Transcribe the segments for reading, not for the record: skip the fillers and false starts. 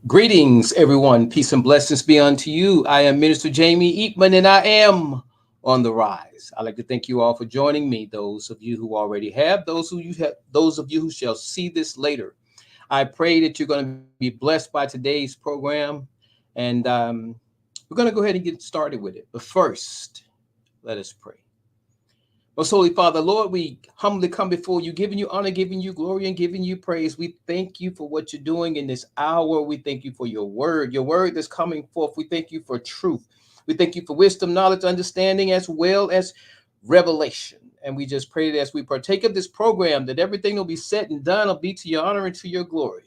Greetings, everyone. Peace and blessings be unto you. I am Minister Jamie Eatman, and I am on the rise. I'd like to thank you all for joining me. Those of you who already have, those of you who shall see this later. I pray that you're going to be blessed by today's program, and we're going to go ahead and get started with it. But first, let us pray. Most Holy Father, Lord, we humbly come before you, giving you honor, giving you glory, and giving you praise. We thank you for what you're doing in this hour. We thank you for your word that's coming forth. We thank you for truth. We thank you for wisdom, knowledge, understanding, as well as revelation. And we just pray that as we partake of this program, that everything will be said and done will be to your honor and to your glory.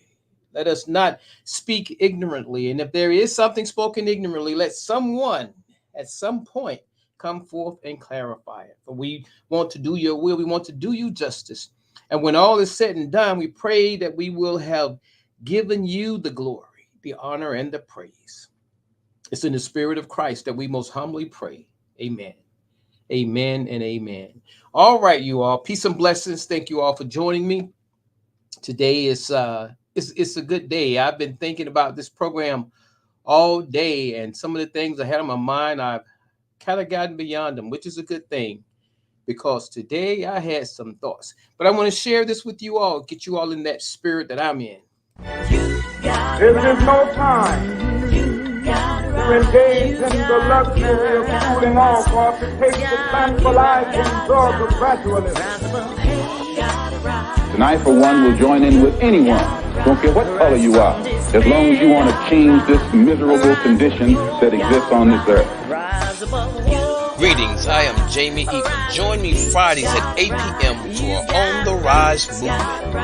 Let us not speak ignorantly. And if there is something spoken ignorantly, let someone at some point come forth and clarify it. For we want to do your will. We want to do you justice. And when all is said and done, we pray that we will have given you the glory, the honor, and the praise. It's in the spirit of Christ that we most humbly pray. Amen. Amen and amen. All right, you all. Peace and blessings. Thank you all for joining me. Today it's a good day. I've been thinking about this program all day, and some of the things I had on my mind, I've kind of gotten beyond them, which is a good thing because today I had some thoughts. But I want to share this with you all, get you all in that spirit that I'm in. There is no time to engage in the luxury of cooling off or to take the tranquilizing drug of gradualism. And I, for one, will join in with anyone, don't care what color you are, as long as you want to change this miserable condition that exists on this earth. Greetings, I am Jamie Eaton. Join me Fridays at 8 p.m. for On the Rise movement.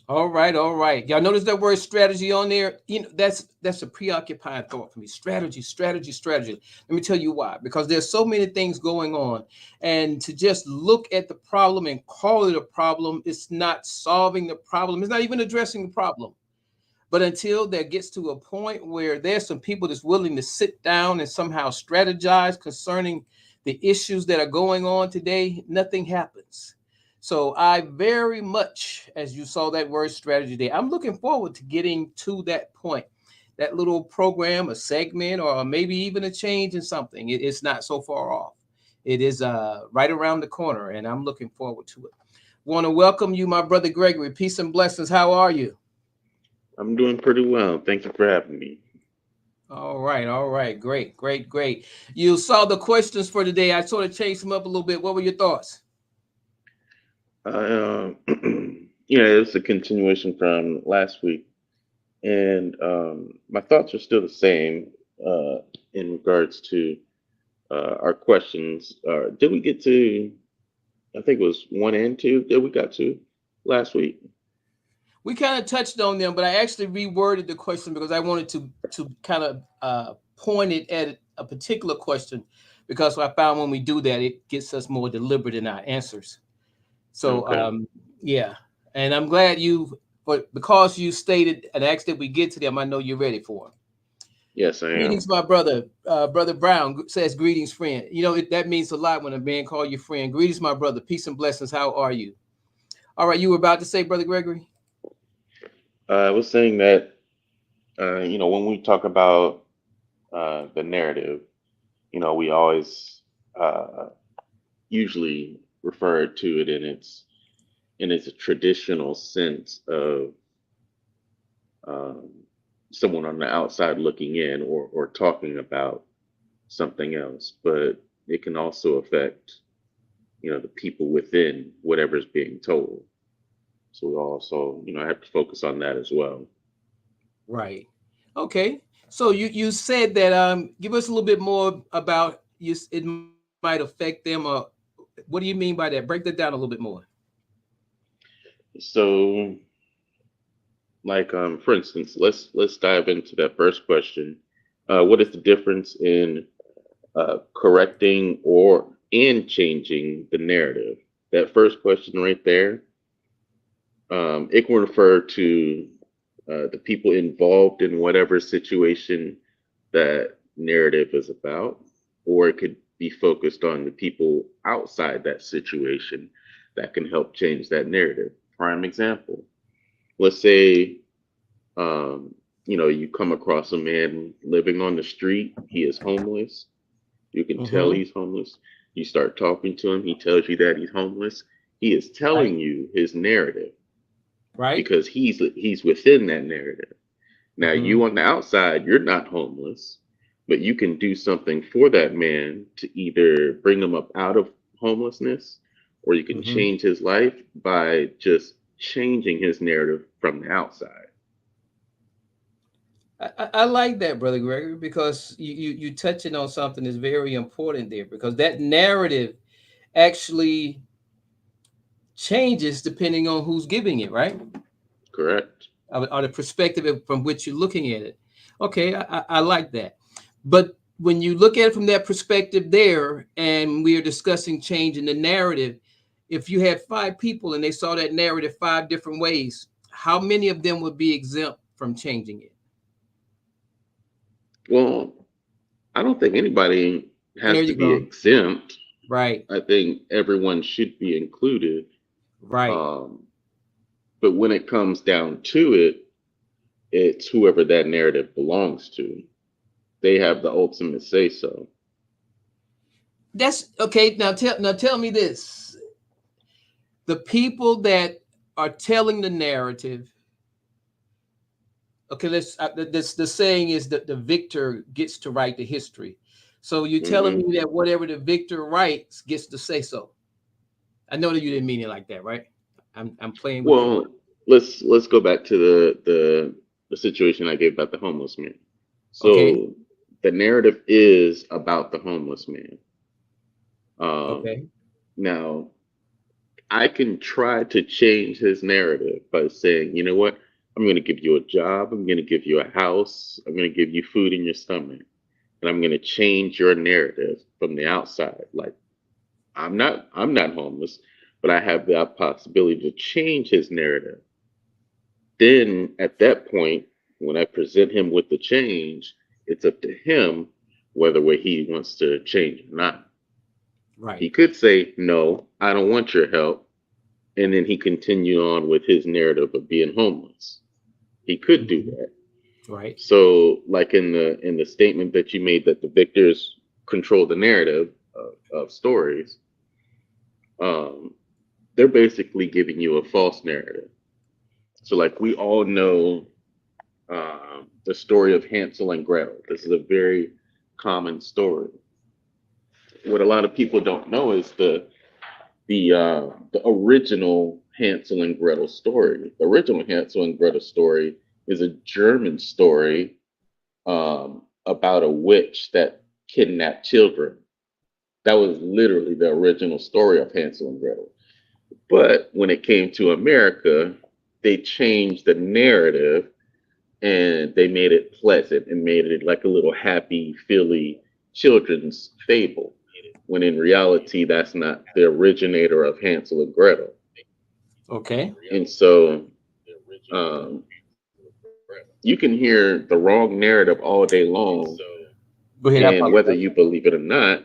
All right, all right. Y'all notice that word strategy on there? You know, that's a preoccupying thought for me. Strategy, strategy, strategy. Let me tell you why. Because there's so many things going on. And to just look at the problem and call it a problem, it's not solving the problem. It's not even addressing the problem. But until there gets to a point where there's some people that's willing to sit down and somehow strategize concerning the issues that are going on today, nothing happens. So I very much, as you saw that word strategy there, I'm looking forward to getting to that point, that little program, a segment, or maybe even a change in something. It's not so far off. It is right around the corner, and I'm looking forward to it. Want to welcome you, my brother Gregory. Peace and blessings. How are you? I'm doing pretty well. Thank you for having me. All right, all right. Great, great, great. You saw the questions for today. I sort of changed them up a little bit. What were your thoughts? Yeah, it's a continuation from last week, and my thoughts are still the same in regards to our questions. Did we get to? I think it was one and two that we got to last week. We kind of touched on them, but I actually reworded the question because I wanted to kind of point it at a particular question because I found when we do that, it gets us more deliberate in our answers. So Okay. yeah, and I'm glad but because you stated and asked that we get to them, I know you're ready for them. Yes, I Greetings, am. my brother. Brother Brown says, "Greetings, friend." You know that means a lot when a man call you friend. Greetings, my brother. Peace and blessings. How are you? All right, you were about to say, brother Gregory. I was saying that when we talk about the narrative, we always uh, usually refer to it in its traditional sense of um, someone on the outside looking in or talking about something else, but it can also affect the people within whatever's being told. So we also have to focus on that as well. Right. Okay. So you said that give us a little bit more about it might affect them or what do you mean by that? Break that down a little bit more. So, like for instance, let's dive into that first question. What is the difference in correcting or and changing the narrative? That first question right there, it can refer to the people involved in whatever situation that narrative is about, or it could be focused on the people outside that situation that can help change that narrative. Prime example, let's say, you come across a man living on the street. He is homeless. You can tell Mm-hmm. he's homeless. You start talking to him. He tells you that he's homeless. He is telling Right. you his narrative Right. because he's within that narrative. Now, Mm-hmm. you on the outside, you're not homeless, but you can do something for that man to either bring him up out of homelessness, or you can Mm-hmm. change his life by just changing his narrative from the outside. I like that, Brother Gregory, because you touching on something that's very important there, because that narrative actually changes depending on who's giving it, right? Correct. Or the perspective from which you're looking at it. Okay, I like that. But when you look at it from that perspective there, and we are discussing changing the narrative, if you had 5 people and they saw that narrative 5 different ways, how many of them would be exempt from changing it? Well, I don't think anybody There has to you be go. exempt. Right, I think everyone should be included. right. But when it comes down to it, it's whoever that narrative belongs to. They have the ultimate say so. That's okay. Now tell me this. The people that are telling the narrative, okay, the saying is that the victor gets to write the history. So you're telling hmm me that whatever the victor writes gets to say so. I know that you didn't mean it like that, right? I'm playing with your word. Well, let's go back to the situation I gave about the homeless man. Okay, So the narrative is about the homeless man. okay, Now, I can try to change his narrative by saying, you know what? I'm going to give you a job. I'm going to give you a house. I'm going to give you food in your stomach. And I'm going to change your narrative from the outside. Like, I'm not homeless, but I have the possibility to change his narrative. Then at that point, when I present him with the change, it's up to him whether way he wants to change or not. He right, could say, no, I don't want your help. And then he continued on with his narrative of being homeless. He could do mhm, that. right, So, like in the statement that you made that the victors control the narrative of stories, um, they're basically giving you a false narrative. So, like we all know the story of Hansel and Gretel. This is a very common story. What a lot of people don't know is the original Hansel and Gretel story. The original Hansel and Gretel story is a German story about a witch that kidnapped children. That was literally the original story of Hansel and Gretel. But when it came to America, they changed the narrative and they made it pleasant and made it like a little happy, feely children's fable. When in reality, that's not the originator of Hansel and Gretel. okay. And so um, you can hear the wrong narrative all day long, Go ahead. I and whether apologize. you believe it or not,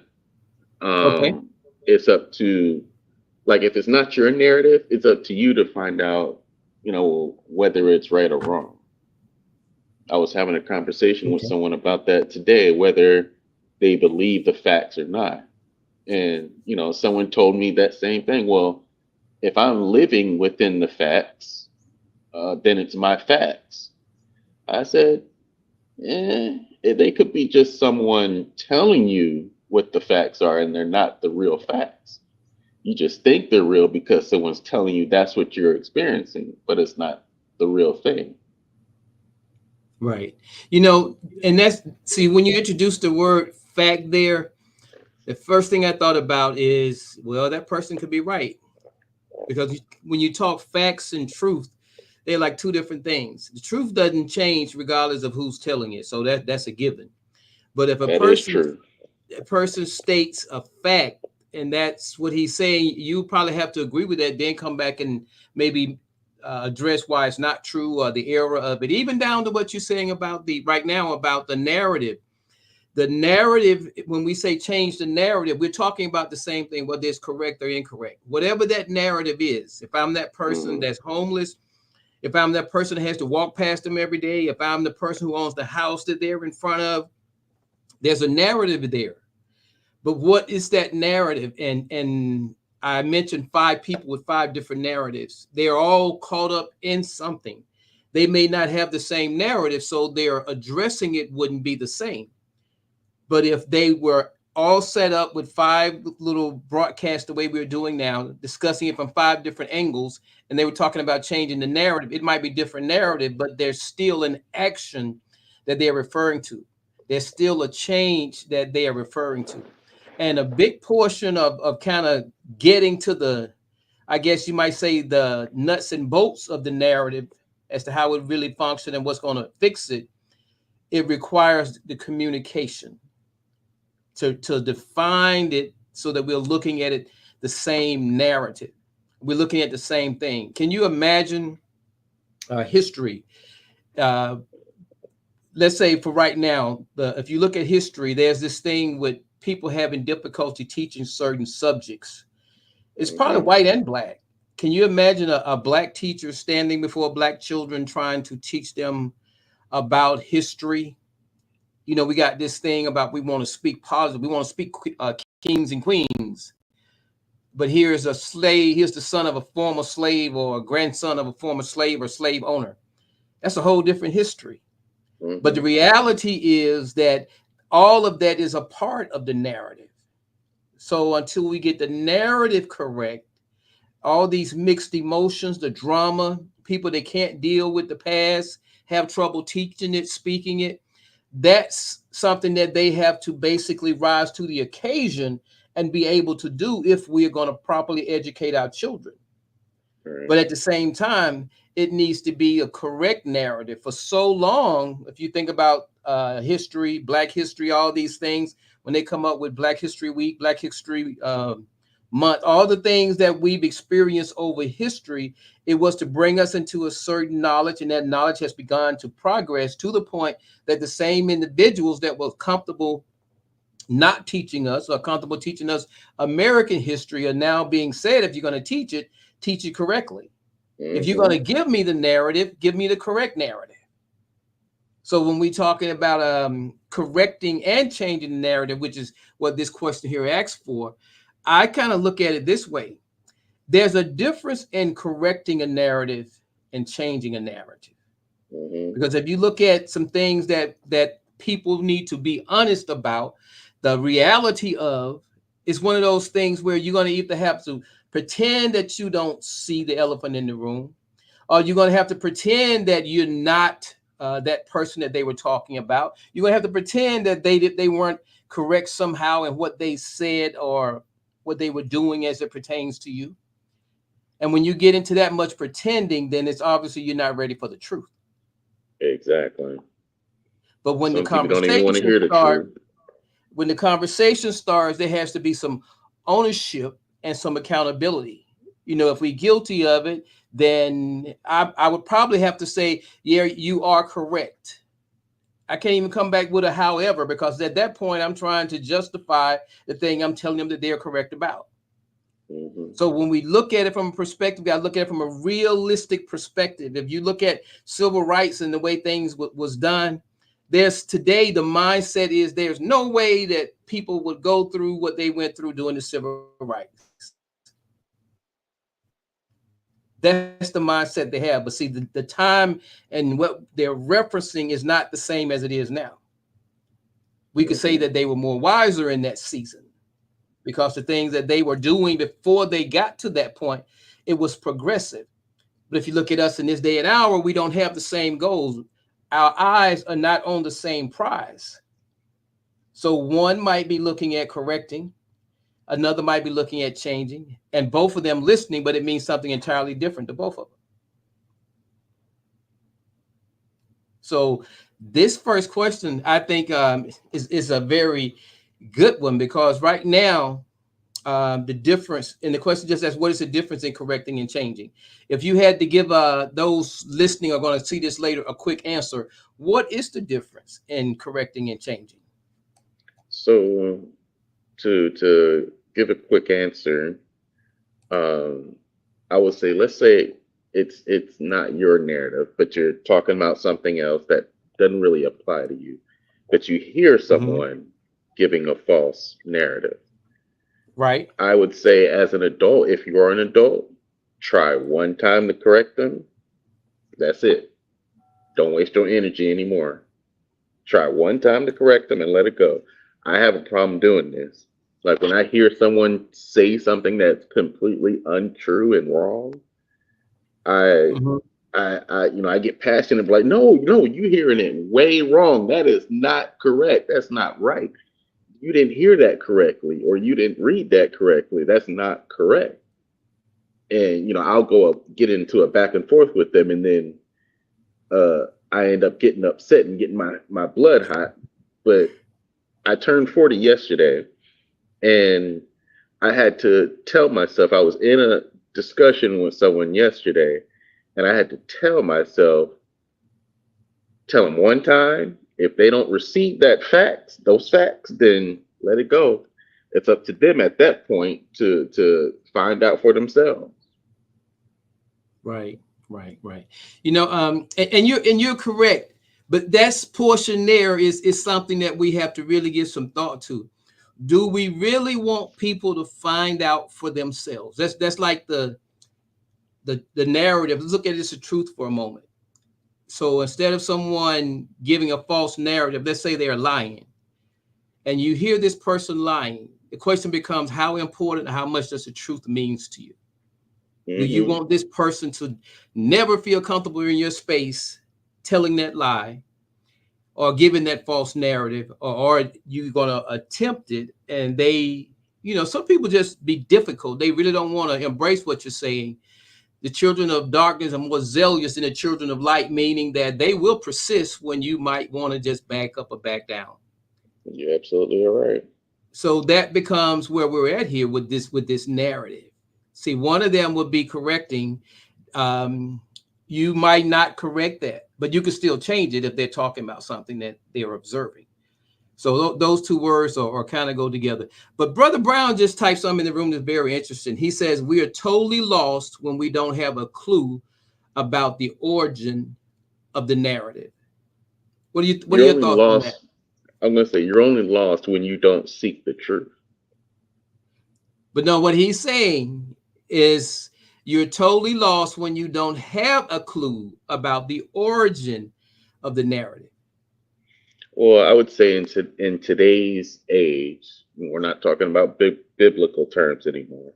Okay, it's up to, like, if it's not your narrative, it's up to you to find out, whether it's right or wrong. I was having a conversation with okay, someone about that today, whether they believe the facts or not. And, someone told me that same thing. Well, if I'm living within the facts, then it's my facts. I said, they could be just someone telling you what the facts are, and they're not the real facts. You just think they're real because someone's telling you that's what you're experiencing, but it's not the real thing. right. And that's see when you introduce the word fact there, the first thing I thought about is, well, that person could be right because when you talk facts and truth, they're like 2 different things. The truth doesn't change regardless of who's telling it, so that's a given. But if a That is person true. states a fact and that's what he's saying, you probably have to agree with that, then come back and maybe address why it's not true or the error of it, even down to what you're saying about right now about the narrative. The narrative, when we say change the narrative, we're talking about the same thing, whether it's correct or incorrect. Whatever that narrative is, if I'm that person Mhm. that's homeless, if I'm that person that has to walk past them every day, if I'm the person who owns the house that they're in front of, there's a narrative there. But what is that narrative? And I mentioned 5 people with 5 different narratives. They are all caught up in something. They may not have the same narrative, so their addressing it wouldn't be the same. But if they were all set up with 5 little broadcasts the way we're doing now, discussing it from 5 different angles, and they were talking about changing the narrative, it might be different narrative, but there's still an action that they're referring to. There's still a change that they are referring to. And a big portion of kind of getting to the, I guess you might say, the nuts and bolts of the narrative as to how it really functions and what's going to fix it, it requires the communication to define it so that we're looking at it the same narrative. We're looking at the same thing. Can you imagine history? Let's say for right now, if you look at history, there's this thing with people having difficulty teaching certain subjects. It's probably white and black. Can you imagine a black teacher standing before black children trying to teach them about history? You know, we got this thing about we want to speak positive. We want to speak kings and queens. But here's a slave. Here's the son of a former slave or a grandson of a former slave or slave owner. That's a whole different history. But the reality is that all of that is a part of the narrative. So until we get the narrative correct, all these mixed emotions, the drama, people that can't deal with the past, have trouble teaching it, speaking it, that's something that they have to basically rise to the occasion and be able to do if we're going to properly educate our children. Right. But at the same time, it needs to be a correct narrative. For so long, if you think about history, Black history, all these things, when they come up with Black History Week, Black History Month, all the things that we've experienced over history, it was to bring us into a certain knowledge, and that knowledge has begun to progress to the point that the same individuals that were comfortable not teaching us or comfortable teaching us American history are now being said, if you're going to teach it correctly. If you're going to give me the narrative, give me the correct narrative. So when we're talking about correcting and changing the narrative, which is what this question here asks for, I kind of look at it this way. There's a difference in correcting a narrative and changing a narrative. Because if you look at some things that people need to be honest about, the reality of is one of those things where you're going to either have to pretend that you don't see the elephant in the room, or you're going to have to pretend that you're not that person that they were talking about. You're going to have to pretend that they weren't correct somehow in what they said or what they were doing as it pertains to you. And when you get into that much pretending, then it's obviously you're not ready for the truth. Exactly. But when Some people don't even want to hear the truth. When the conversation starts, there has to be some ownership and some accountability. You know, if we're guilty of it, then I would probably have to say, yeah, you are correct. I can't even come back with a however, because at that point, I'm trying to justify the thing I'm telling them that they're correct about. So when we look at it from a perspective, we got to look at it from a realistic perspective. If you look at civil rights and the way things was done, there's today the mindset is there's no way that people would go through what they went through during the civil rights. That's the mindset they have. But see, the time and what they're referencing is not the same as it is now. We could say that they were more wiser in that season because the things that they were doing before they got to that point, it was progressive. But if you look at us in this day and hour, we don't have the same goals. Our eyes are not on the same prize. So one might be looking at correcting, another might be looking at changing, and both of them listening, but it means something entirely different to both of them. So this first question, I think, is a very good one, because right now, the difference, and the question just asks, what is the difference in correcting and changing? If you had to give those listening are going to see this later a quick answer, what is the difference in correcting and changing? So to give a quick answer, I would say, let's say it's not your narrative, but you're talking about something else that doesn't really apply to you. But you hear someone giving a false narrative. Right. I would say, as an adult, if you are an adult, try one time to correct them. That's it. Don't waste your energy anymore. Try one time to correct them and let it go. I have a problem doing this. Like when I hear someone say something that's completely untrue and wrong, I get passionate, like, no, you hearing it way wrong. That is not correct. That's not right. You didn't hear that correctly, or you didn't read that correctly. That's not correct. And I'll go up, get into a back and forth with them, and then I end up getting upset and getting my blood hot. But I turned 40 yesterday, and I had to tell myself, I was in a discussion with someone yesterday, and I had to tell myself, tell them one time, if they don't receive those facts, then let it go. It's up to them at that point to find out for themselves. Right. And you're correct, but that's portion there is something that we have to really give some thought to. Do we really want people to find out for themselves? That's like the narrative. Let's look at this as truth for a moment. So instead of someone giving a false narrative, let's say they're lying, and you hear this person lying, the question becomes, how important, how much does the truth means to you? Do you want this person to never feel comfortable in your space telling that lie or giving that false narrative, or are you going to attempt it? And they, some people just be difficult. They really don't want to embrace what you're saying. The children of darkness are more zealous than the children of light, meaning that they will persist when you might want to just back up or back down. You're absolutely right. So that becomes where we're at here with this narrative. See, one of them would be correcting. You might not correct that, but you can still change it if they're talking about something that they're observing. So those two words are kind of go together. But Brother Brown just typed something in the room that's very interesting. He says, we are totally lost when we don't have a clue about the origin of the narrative. What are your thoughts on that? I'm going to say you're only lost when you don't seek the truth. But no, what he's saying is you're totally lost when you don't have a clue about the origin of the narrative. Well, I would say in today's age, we're not talking about biblical terms anymore.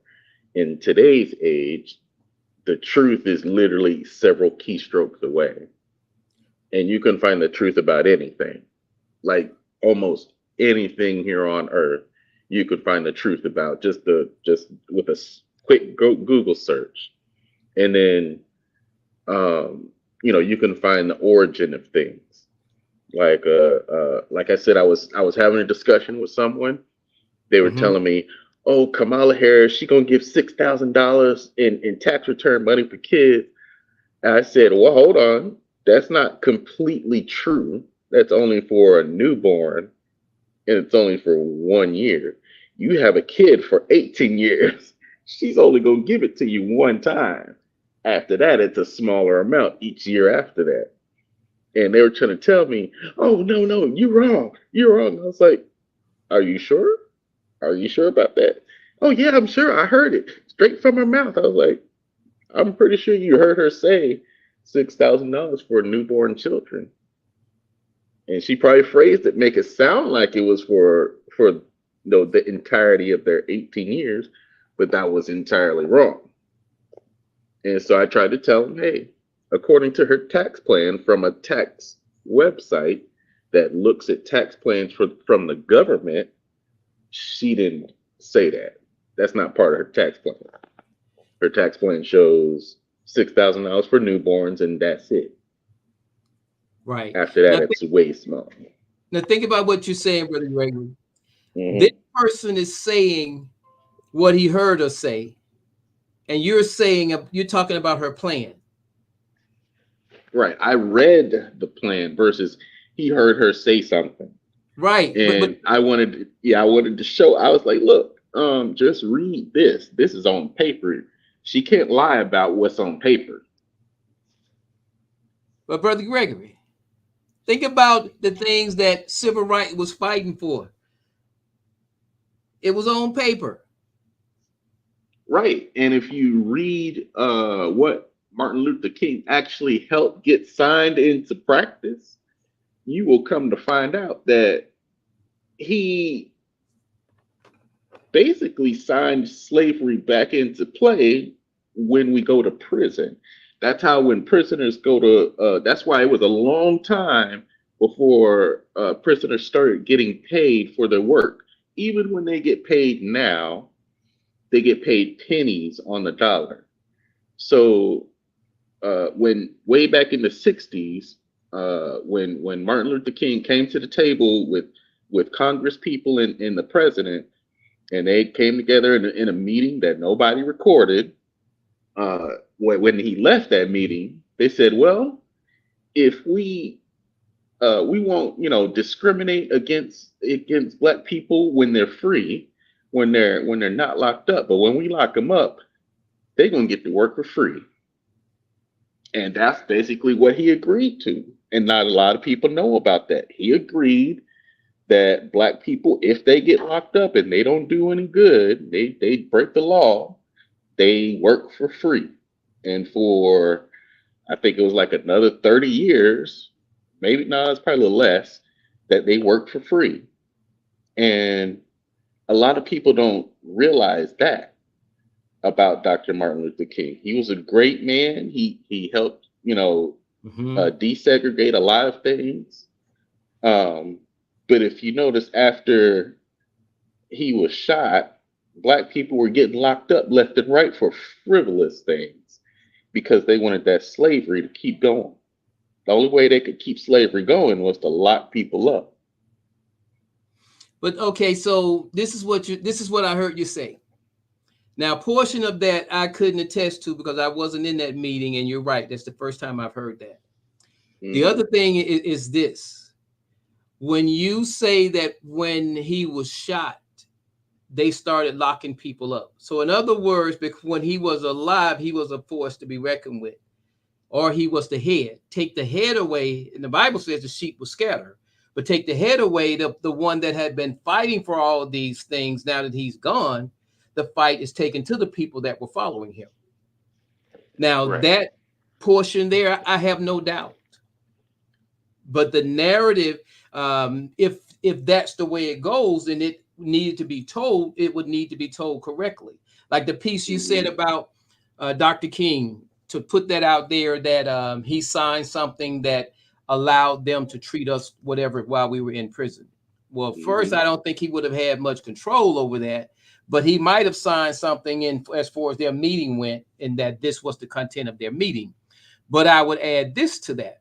In today's age, the truth is literally several keystrokes away. And you can find the truth about anything. Like almost anything here on earth, you could find the truth about just with a quick Google search. And then, you can find the origin of things. Like I said, I was having a discussion with someone. They were telling me, oh, Kamala Harris, she's going to give $6,000 in tax return money for kids. And I said, well, hold on. That's not completely true. That's only for a newborn, and it's only for 1 year. You have a kid for 18 years. She's only going to give it to you one time. After that, it's a smaller amount each year after that. And they were trying to tell me, oh, no, you're wrong. You're wrong. I was like, are you sure? Are you sure about that? Oh, yeah, I'm sure. I heard it straight from her mouth. I was like, I'm pretty sure you heard her say $6,000 for newborn children. And she probably phrased it, make it sound like it was for the entirety of their 18 years, but that was entirely wrong. And so I tried to tell them, hey, according to her tax plan from a tax website that looks at tax plans from the government, she didn't say that. That's not part of her tax plan. Her tax plan shows $6,000 for newborns, and that's it. Right. After that, it's way small. Now think about what you're saying, Brother Gregory. This person is saying what he heard her say, and you're talking about her plan. Right. I read the plan versus he heard her say something. Right. And I wanted to show. I was like, look, just read this. This is on paper. She can't lie about what's on paper. But Brother Gregory, think about the things that civil rights was fighting for. It was on paper. Right. And if you read what Martin Luther King actually helped get signed into practice, you will come to find out that he basically signed slavery back into play when we go to prison. That's how when prisoners go to, that's why it was a long time before prisoners started getting paid for their work. Even when they get paid now, they get paid pennies on the dollar. So when way back in the 60s, when Martin Luther King came to the table with Congress people and the president, and they came together in a meeting that nobody recorded. When he left that meeting, they said, "Well, if we won't, discriminate against Black people when they're free, when they're not locked up, but when we lock them up, they're gonna get to work for free." And that's basically what he agreed to. And not a lot of people know about that. He agreed that Black people, if they get locked up and they don't do any good, they break the law, they work for free. And for, I think it was like another 30 years, maybe no, it's probably a little less, that they work for free. And a lot of people don't realize that about Dr. Martin Luther King. He was a great man. He helped, desegregate a lot of things. But if you notice, after he was shot, Black people were getting locked up left and right for frivolous things because they wanted that slavery to keep going. The only way they could keep slavery going was to lock people up. But okay, so this is what I heard you say. Now, a portion of that I couldn't attest to because I wasn't in that meeting, and you're right. That's the first time I've heard that. Mm-hmm. The other thing is this. When you say that when he was shot, they started locking people up. So in other words, when he was alive, he was a force to be reckoned with, or he was the head. Take the head away, and the Bible says the sheep will scatter, but take the head away, the one that had been fighting for all of these things, now that he's gone, the fight is taken to the people that were following him. Now, right. That portion there, I have no doubt. But the narrative, if that's the way it goes, and it needed to be told, it would need to be told correctly. Like the piece you said about Dr. King, to put that out there, that he signed something that allowed them to treat us whatever while we were in prison. Well, first, I don't think he would have had much control over that, but he might have signed something in as far as their meeting went, and that this was the content of their meeting. But I would add this to that.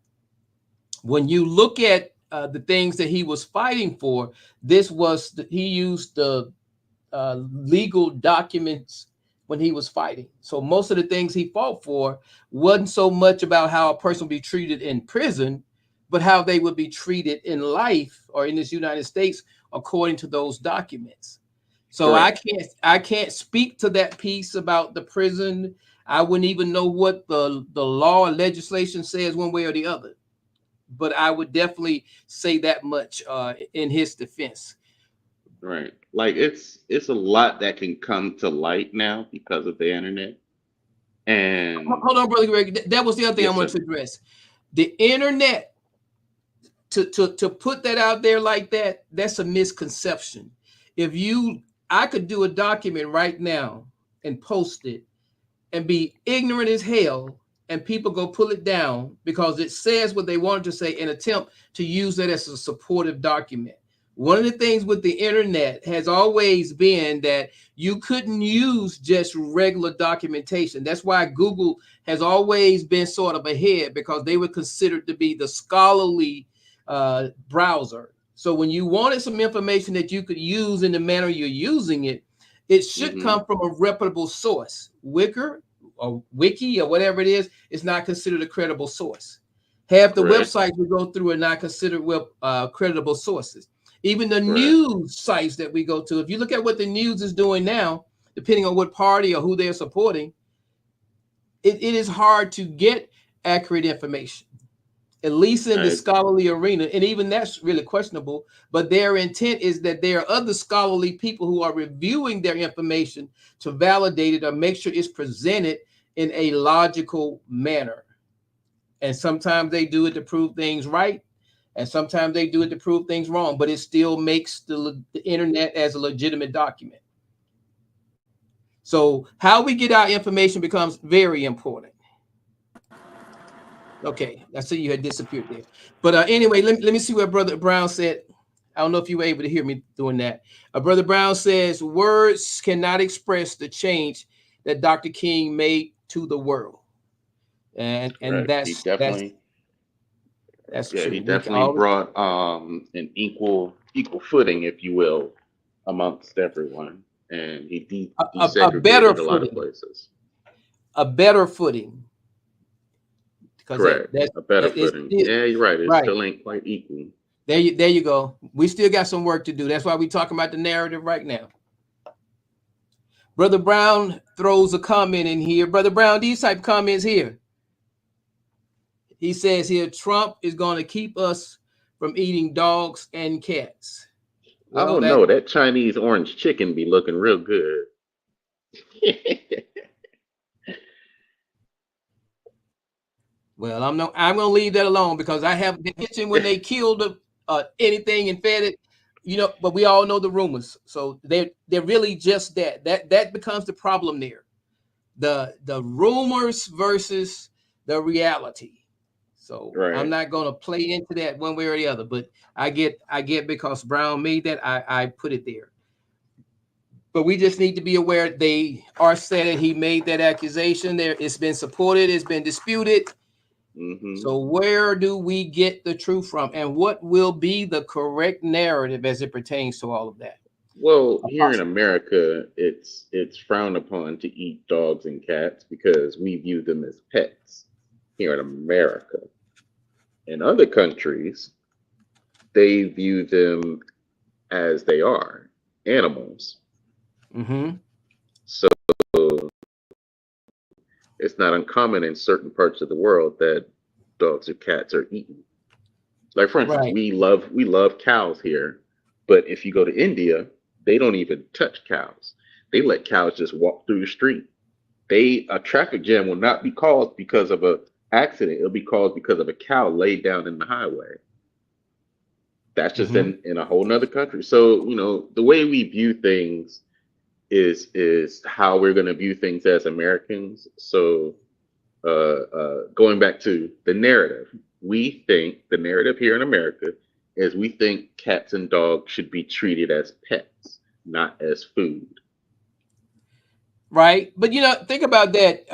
When you look at the things that he was fighting for, he used the legal documents when he was fighting. So most of the things he fought for wasn't so much about how a person would be treated in prison, but how they would be treated in life or in this United States according to those documents. So right. I can't speak to that piece about the prison. I wouldn't even know what the law or legislation says one way or the other. But I would definitely say that much in his defense. Right. Like it's a lot that can come to light now because of the internet. And hold on, Brother Greg. That was the other thing I wanted to address. The internet, to put that out there like that, that's a misconception. I could do a document right now and post it and be ignorant as hell, and people go pull it down because it says what they wanted to say and attempt to use that as a supportive document. One of the things with the internet has always been that you couldn't use just regular documentation. That's why Google has always been sort of ahead, because they were considered to be the scholarly browser. So when you wanted some information that you could use in the manner you're using it, it should come from a reputable source. Wicker or Wiki or whatever it is not considered a credible source. Half the websites we go through are not considered credible sources. Even the news sites that we go to, if you look at what the news is doing now, depending on what party or who they're supporting, it is hard to get accurate information. at least in the Right. scholarly arena, and even that's really questionable. But their intent is that there are other scholarly people who are reviewing their information to validate it or make sure it's presented in a logical manner. And sometimes they do it to prove things right, and sometimes they do it to prove things wrong, but it still makes the internet as a legitimate document. So how we get our information becomes very important. Okay, I see you had disappeared there. But anyway, let me see what Brother Brown said. I don't know if you were able to hear me doing that. Brother Brown says, words cannot express the change that Dr. King made to the world. And Correct. He definitely, that's yeah, true. he We can definitely always, brought an equal footing, if you will, amongst everyone, and he a better desegregated a lot of footing, places. a better footing. Because Correct. A better that is footing. still, Yeah, you're right. It right. still ain't quite equal. There you go. We still got some work to do. That's why we're talking about the narrative right now. Brother Brown throws a comment in here. Brother Brown, these type of comments here. He says here, Trump is going to keep us from eating dogs and cats. I don't know. That Chinese orange chicken be looking real good. Well, I'm going to leave that alone because I have been mentioned when they killed anything and fed it, you know, but we all know the rumors. So they're really just that. That becomes the problem there. The rumors versus the reality. So right. I'm not going to play into that one way or the other, but I get because Brown made that, I put it there. But we just need to be aware they are saying he made that accusation there. It's been supported, it's been disputed. Mm-hmm. So where do we get the truth from, and what will be the correct narrative as it pertains to all of that? Well, here in America, it's frowned upon to eat dogs and cats because we view them as pets here in America. In other countries, they view them as they are, animals. Mm-hmm. So it's not uncommon in certain parts of the world that dogs or cats are eaten. Like, for instance, Right. we love cows here, but if you go to India, they don't even touch cows. They let cows just walk through the street. A traffic jam will not be caused because of an accident. It'll be caused because of a cow laid down in the highway. That's just in a whole nother country. So, you know, the way we view things is how we're going to view things as Americans. So going back to the narrative, we think the narrative here in America is we think cats and dogs should be treated as pets, not as food. Right. But, you know, think about that.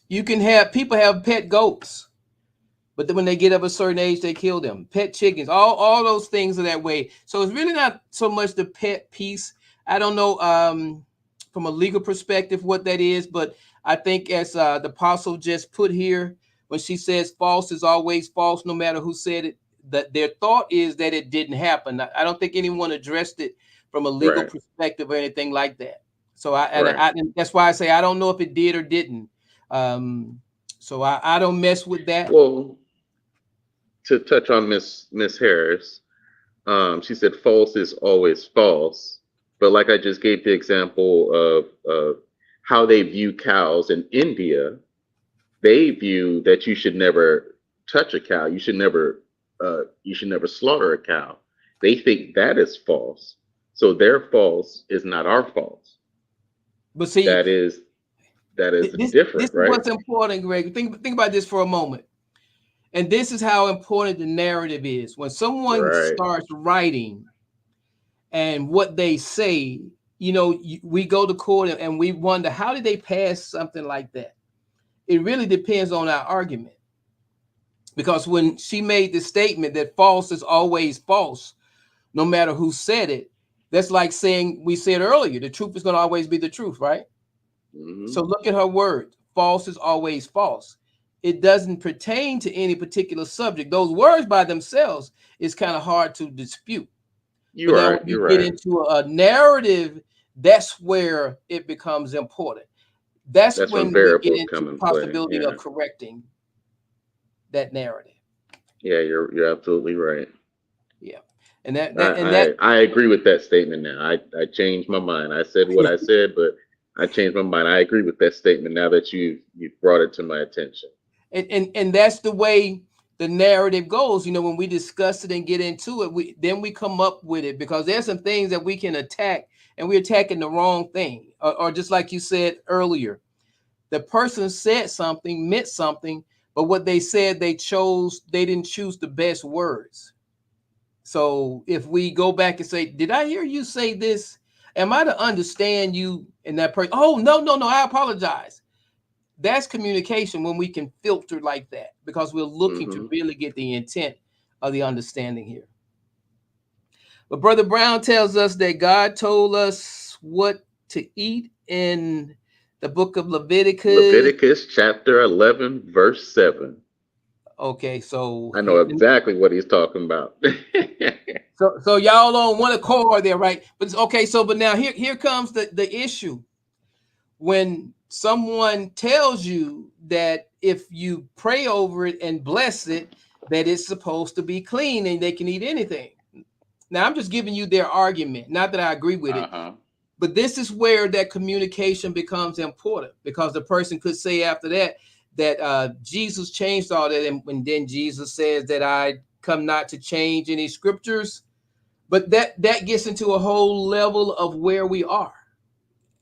You can have people have pet goats, but then when they get of a certain age, they kill them. Pet chickens, all those things are that way. So it's really not so much the pet piece. I don't know from a legal perspective what that is, but I think as the apostle just put here, when she says false is always false, no matter who said it, that their thought is that it didn't happen. I don't think anyone addressed it from a legal perspective or anything like that. So that's why I say I don't know if it did or didn't. So I don't mess with that. Well, to touch on Miss Harris, she said false is always false. But like I just gave the example of how they view cows in India, they view that you should never touch a cow. You should never slaughter a cow. They think that is false. So their false is not our false. But see, that is different, this is right? What's important, Greg. Think about this for a moment. And this is how important the narrative is. When someone starts writing and what they say, you know, we go to court and we wonder, how did they pass something like that? It really depends on our argument. Because when she made the statement that false is always false, no matter who said it, that's like saying, we said earlier, the truth is going to always be the truth, right? Mm-hmm. So look at her words. False is always false. It doesn't pertain to any particular subject. Those words by themselves is kind of hard to dispute. You're right. When you get into a narrative, that's where it becomes important. That's when we get into the possibility of correcting that narrative. Yeah, you're absolutely right. Yeah. And that I agree with that statement now. I changed my mind. I said what I said, but I changed my mind. I agree with that statement now that you've brought it to my attention. and that's the way the narrative goes. When we discuss it and get into it, we come up with it, because there's some things that we can attack, and we're attacking the wrong thing. Or just like you said earlier, the person said something, meant something, but what they said, they didn't choose the best words. So if we go back and say, did I hear you say this? Am I to understand you? And that person, oh, no, I apologize. That's communication, when we can filter like that, because we're looking to really get the intent of the understanding here. But Brother Brown tells us that God told us what to eat in the book of Leviticus. Leviticus chapter 11, verse 7. Okay, so I know exactly what he's talking about. so y'all on one accord there, right? But it's okay. But now here comes the issue. When someone tells you that if you pray over it and bless it, that it's supposed to be clean and they can eat anything. Now, I'm just giving you their argument, not that I agree with it, but this is where that communication becomes important, because the person could say after that Jesus changed all that, and then Jesus says that I come not to change any scriptures. But that gets into a whole level of where we are.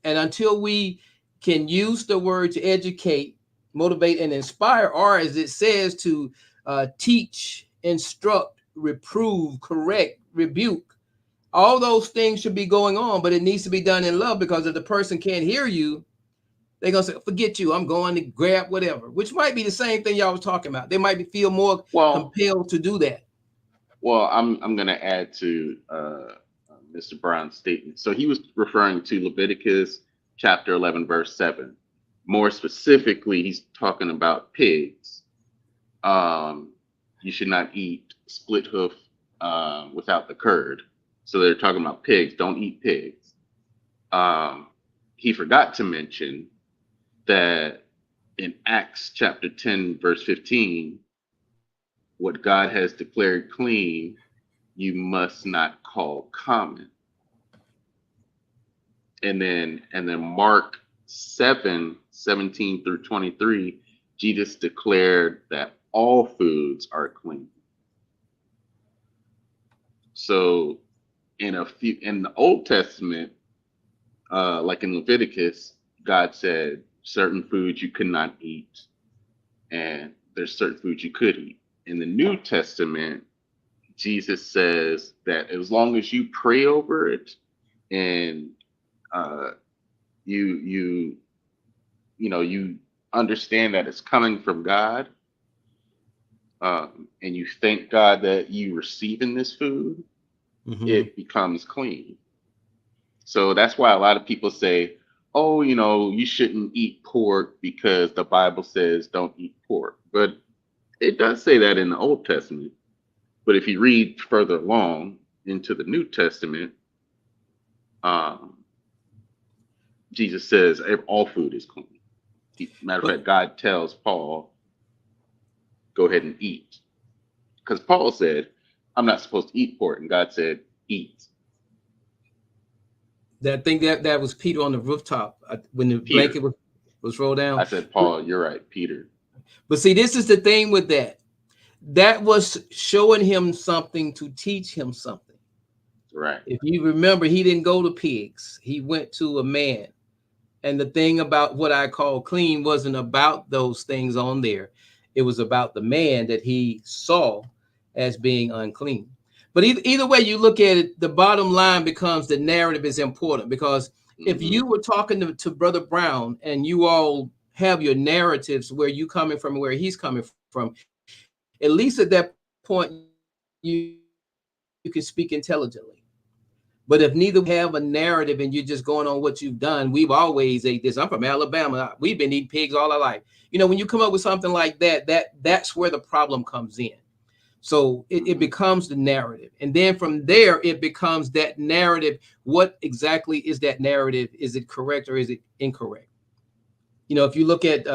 And until we can use the word to educate, motivate, and inspire, or as it says, to teach, instruct, reprove, correct, rebuke, all those things should be going on, but it needs to be done in love, because if the person can't hear you, they're going to say, forget you, I'm going to grab whatever, which might be the same thing y'all was talking about. They might feel more compelled to do that. Well, I'm going to add to Mr. Brown's statement. So he was referring to Leviticus chapter 11, verse 7. More specifically, he's talking about pigs. You should not eat split hoof without the curd. So they're talking about pigs. Don't eat pigs. He forgot to mention that in Acts chapter 10, verse 15, what God has declared clean, you must not call common. And then Mark 7:17 through 23, Jesus declared that all foods are clean. So in the Old Testament, like in Leviticus, God said certain foods you could not eat, and there's certain foods you could eat. In the New Testament, Jesus says that as long as you pray over it and you understand that it's coming from God, and you thank God that you receiving this food, it becomes clean. So that's why a lot of people say, oh, you shouldn't eat pork because the Bible says don't eat pork. But it does say that in the Old Testament. But if you read further along into the New Testament, Jesus says all food is clean. Matter of fact, God tells Paul, go ahead and eat. Because Paul said, I'm not supposed to eat pork. And God said, eat. That thing that was Peter on the rooftop when the blanket was rolled down. I said, Paul, you're right, Peter. But see, this is the thing with that. That was showing him something to teach him something. Right. If you remember, he didn't go to pigs. He went to a man. And the thing about what I call clean wasn't about those things on there. It was about the man that he saw as being unclean. But either way you look at it, the bottom line becomes the narrative is important, because if you were talking to Brother Brown and you all have your narratives where you coming from and where he's coming from, at least at that point, you can speak intelligently. But if neither have a narrative and you're just going on what you've done, we've always ate this. I'm from Alabama. We've been eating pigs all our life. When you come up with something like that's where the problem comes in. So it becomes the narrative. And then from there, it becomes that narrative. What exactly is that narrative? Is it correct or is it incorrect? If you look at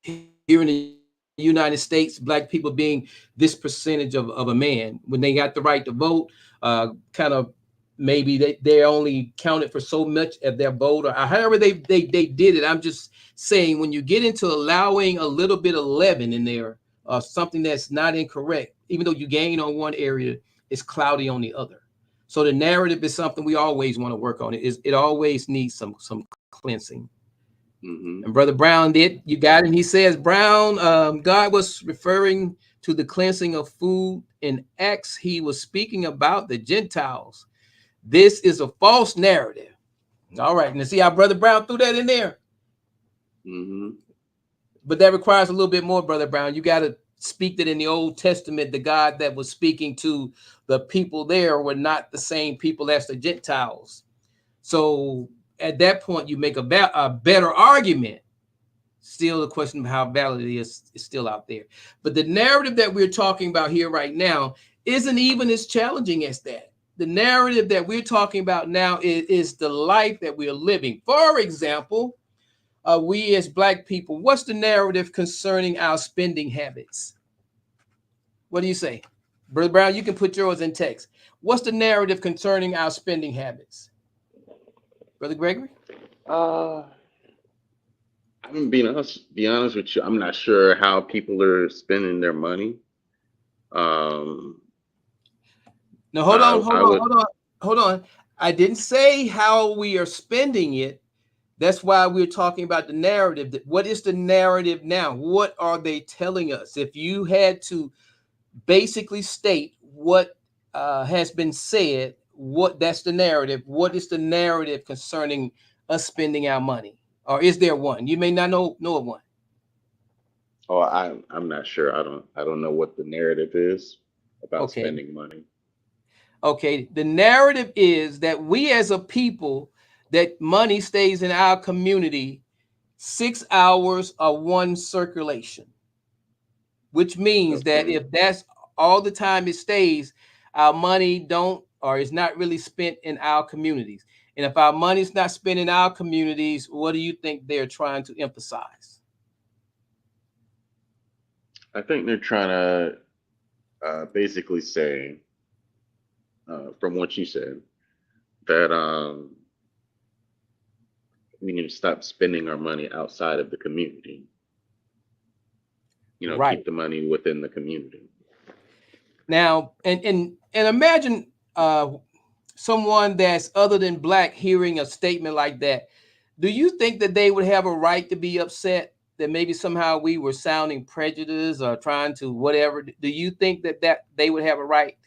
here in the United States, black people being this percentage of a man. When they got the right to vote, kind of maybe they only counted for so much of their vote, or however they did it. I'm just saying, when you get into allowing a little bit of leaven in there, something that's not incorrect, even though you gain on one area, it's cloudy on the other. So the narrative is something we always want to work on. It always needs some cleansing. Mm-hmm. And Brother Brown did. You got him. He says, Brown, God was referring to the cleansing of food in Acts. He was speaking about the Gentiles. This is a false narrative. All right. Now see how Brother Brown threw that in there? Mm-hmm. But that requires a little bit more, Brother Brown. You got to speak that in the Old Testament, the God that was speaking to the people there were not the same people as the Gentiles. So at that point, you make a better argument. Still, the question of how valid it is still out there. But the narrative that we're talking about here right now isn't even as challenging as that. The narrative that we're talking about now is the life that we're living. For example, we as black people, what's the narrative concerning our spending habits? What do you say? Brother Brown, you can put yours in text. What's the narrative concerning our spending habits? Brother Gregory? I'm gonna be honest with you. I'm not sure how people are spending their money. No, hold on. I didn't say how we are spending it. That's why we're talking about the narrative. What is the narrative now? What are they telling us? If you had to basically state what has been said, that's the narrative. What is the narrative concerning us spending our money? Or is there one? You may not know of one. Oh, I'm not sure. I don't know what the narrative is about Okay. spending money. Okay. The narrative is that we as a people, that money stays in our community 6 hours of one circulation, which means that if that's all the time it stays, our money don't or is not really spent in our communities. And if our money's not spent in our communities, what do you think they're trying to emphasize? I think they're trying to basically say, from what you said, that we need to stop spending our money outside of the community. Right. Keep the money within the community. Now, and imagine someone that's other than black hearing a statement like that. Do you think that they would have a right to be upset that maybe somehow we were sounding prejudice or trying to whatever? Do you think that they would have a right?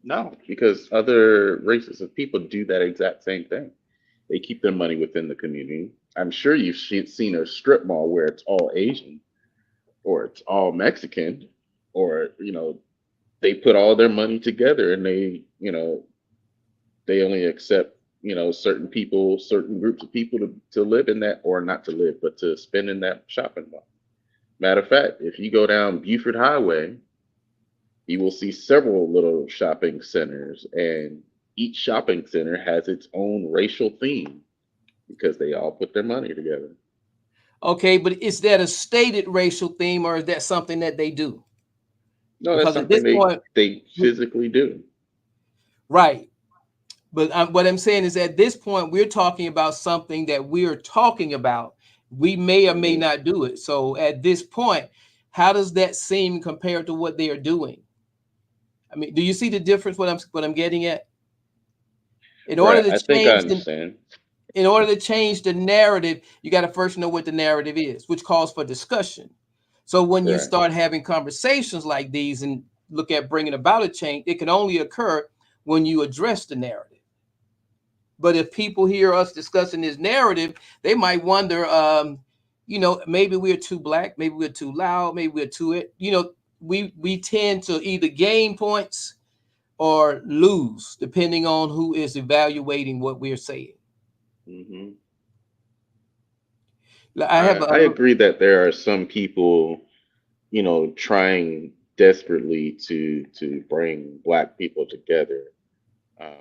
No, because other races of people do that exact same thing. They keep their money within the community. I'm sure you've seen a strip mall where it's all Asian or it's all Mexican, or they put all their money together and they only accept certain people, certain groups of people to live in that, or not to live, but to spend in that shopping mall. Matter of fact, if you go down Buford Highway, you will see several little shopping centers, and each shopping center has its own racial theme because they all put their money together. Okay, but is that a stated racial theme, or is that something that they do? No, that's something they physically do. Right. But what I'm saying is, at this point, we're talking about something that we're talking about. We may or may not do it. So at this point, how does that seem compared to what they are doing? I mean, do you see the difference? What I'm getting at? In order to change the narrative, you got to first know what the narrative is, which calls for discussion. So when you start having conversations like these and look at bringing about a change, it can only occur when you address the narrative. But if people hear us discussing this narrative, they might wonder, maybe we're too black, maybe we're too loud, maybe we're too, we tend to either gain points or lose, depending on who is evaluating what we're saying. Mm-hmm. I agree that there are some people, trying desperately to bring black people together.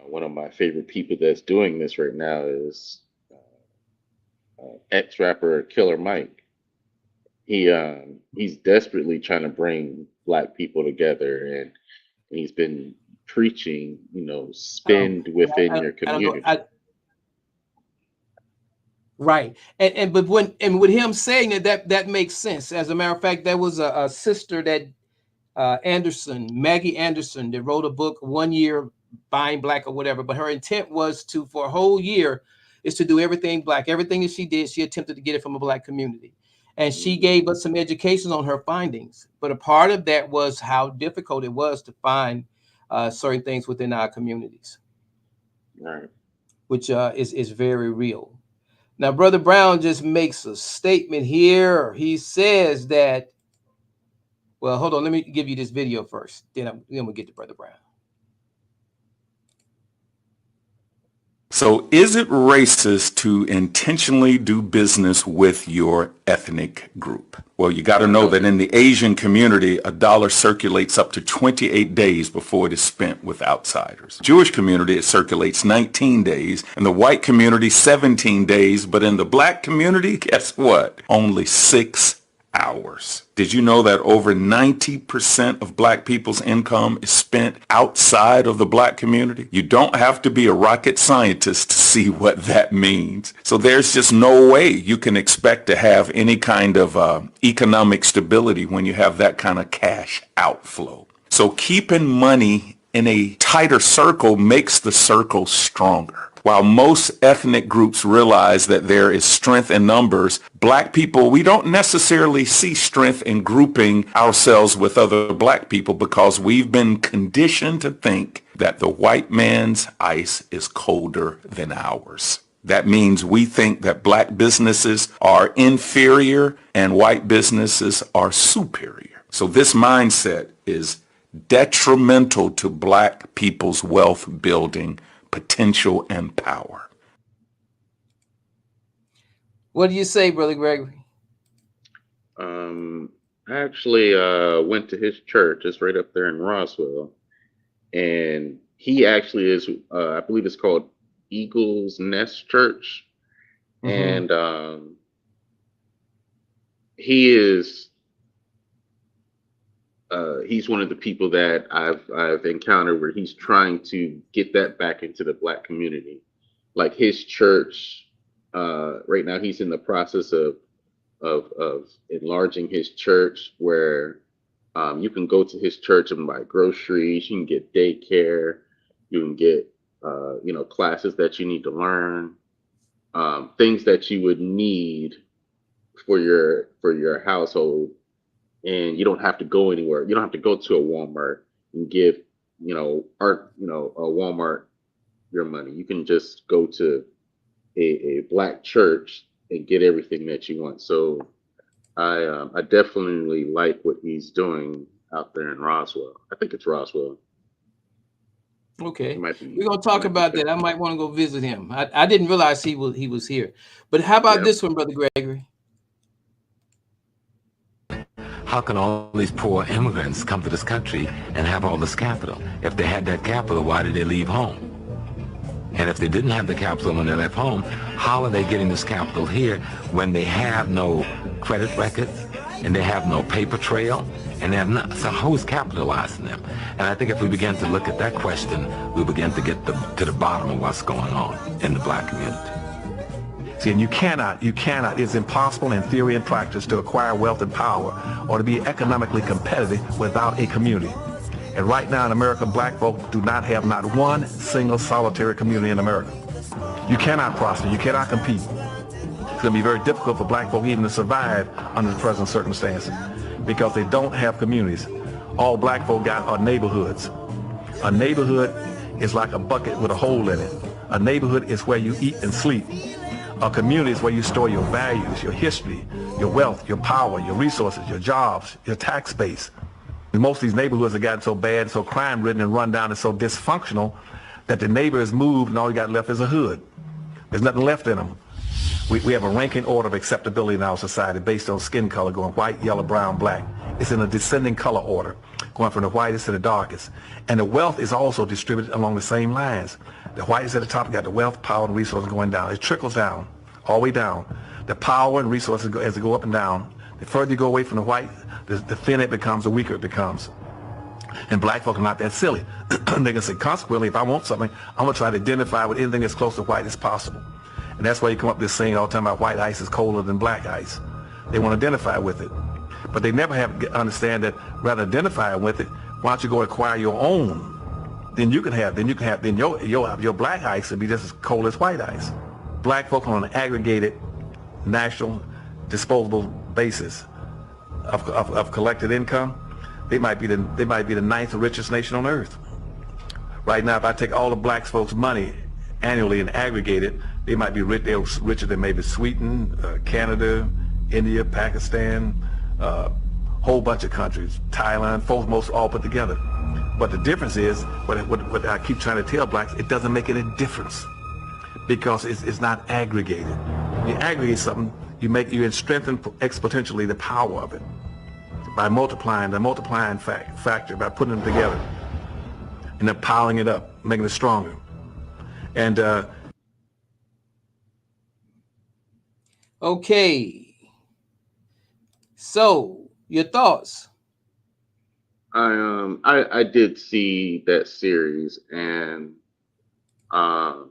One of my favorite people that's doing this right now is ex-rapper Killer Mike. he's desperately trying to bring Black people together, and he's been preaching, spend within your I don't know. community. Right. But with him saying that makes sense. As a matter of fact, there was a sister that Maggie Anderson, that wrote a book, 1 year buying Black or whatever. But her intent was for a whole year is to do everything Black. Everything that she did, she attempted to get it from a Black community. And she gave us some education on her findings. But a part of that was how difficult it was to find certain things within our communities, Right. which is very real. Now, Brother Brown just makes a statement here. He says that, well, hold on, let me give you this video first. Then we'll get to Brother Brown. So is it racist to intentionally do business with your ethnic group? Well, you got to know that in the Asian community, a dollar circulates up to 28 days before it is spent with outsiders. Jewish community, it circulates 19 days. In the white community, 17 days. But in the Black community, guess what? Only 6 hours. Did you know that over 90% of Black people's income is spent outside of the Black community? You don't have to be a rocket scientist to see what that means. So there's just no way you can expect to have any kind of economic stability when you have that kind of cash outflow. So keeping money in a tighter circle makes the circle stronger. While most ethnic groups realize that there is strength in numbers, Black people, we don't necessarily see strength in grouping ourselves with other Black people because we've been conditioned to think that the white man's ice is colder than ours. That means we think that Black businesses are inferior and white businesses are superior. So this mindset is detrimental to Black people's wealth building potential and power. What do you say, Brother Gregory? I actually went to his church. It's right up there in Roswell, and he actually is, I believe it's called Eagle's Nest Church, and he is. He's one of the people that I've encountered where he's trying to get that back into the Black community. Like his church, right now he's in the process of enlarging his church, where you can go to his church and buy groceries, you can get daycare, you can get classes that you need to learn, things that you would need for your household. And you don't have to go anywhere. You don't have to go to a Walmart and give, a Walmart your money. You can just go to a Black church and get everything that you want. So I definitely like what he's doing out there in Roswell. I think it's Roswell. Okay, we're gonna talk about that. I might want to go visit him. I didn't realize he was here. But how about this one, Brother Gregory? How can all these poor immigrants come to this country and have all this capital? If they had that capital, why did they leave home? And if they didn't have the capital when they left home, how are they getting this capital here when they have no credit record and they have no paper trail and they have not? So who's capitalizing them? And I think if we begin to look at that question, we begin to get to the bottom of what's going on in the Black community. See, and you cannot, it's impossible in theory and practice to acquire wealth and power or to be economically competitive without a community. And right now in America, Black folk do not have not one single solitary community in America. You cannot prosper, you cannot compete. It's going to be very difficult for Black folk even to survive under the present circumstances because they don't have communities. All Black folk got are neighborhoods. A neighborhood is like a bucket with a hole in it. A neighborhood is where you eat and sleep. A community is where you store your values, your history, your wealth, your power, your resources, your jobs, your tax base. And most of these neighborhoods have gotten so bad, so crime-ridden and run down and so dysfunctional that the neighbor has moved and all you got left is a hood. There's nothing left in them. We have a ranking order of acceptability in our society based on skin color, going white, yellow, brown, Black. It's in a descending color order, going from the whitest to the darkest. And the wealth is also distributed along the same lines. The whitest at the top got the wealth, power, and resources going down. It trickles down, all the way down. The power and resources, as they go up and down, The further you go away from the white, the thinner it becomes, the weaker it becomes. And black folk are not that silly. They can say, consequently, if I want something, I'm going to try to identify with anything as close to white as possible. And that's why you come up with this saying all the time about white ice is colder than black ice. They want to identify with it. But they never understand that rather than identifying with it, why don't you go acquire your own? Then your black ice will be just as cold as white ice. Black folk on an aggregated national disposable basis of collected income, they might be the ninth richest nation on earth. Right now, if I take all the black folks' money annually and aggregate it, they might be rich. They're richer than maybe Sweden, Canada, India, Pakistan, whole bunch of countries, Thailand, folks most all put together. But the difference is, what I keep trying to tell blacks, it doesn't make any difference because it's not aggregated. You aggregate something, you strengthen exponentially the power of it by multiplying factor, by putting them together and then piling it up, making it stronger. And okay, so your thoughts? I did see that series, and I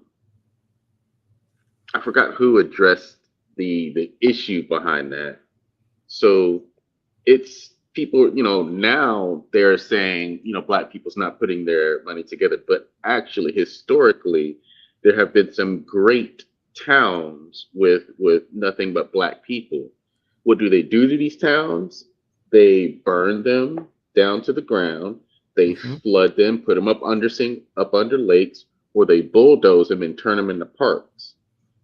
forgot who addressed the issue behind that. So it's people, now they're saying, black people's not putting their money together, but actually historically there have been some great towns with nothing but black people. What do they do to these towns? They burn them down to the ground. They flood them, put them up under lakes, or they bulldoze them and turn them into parks.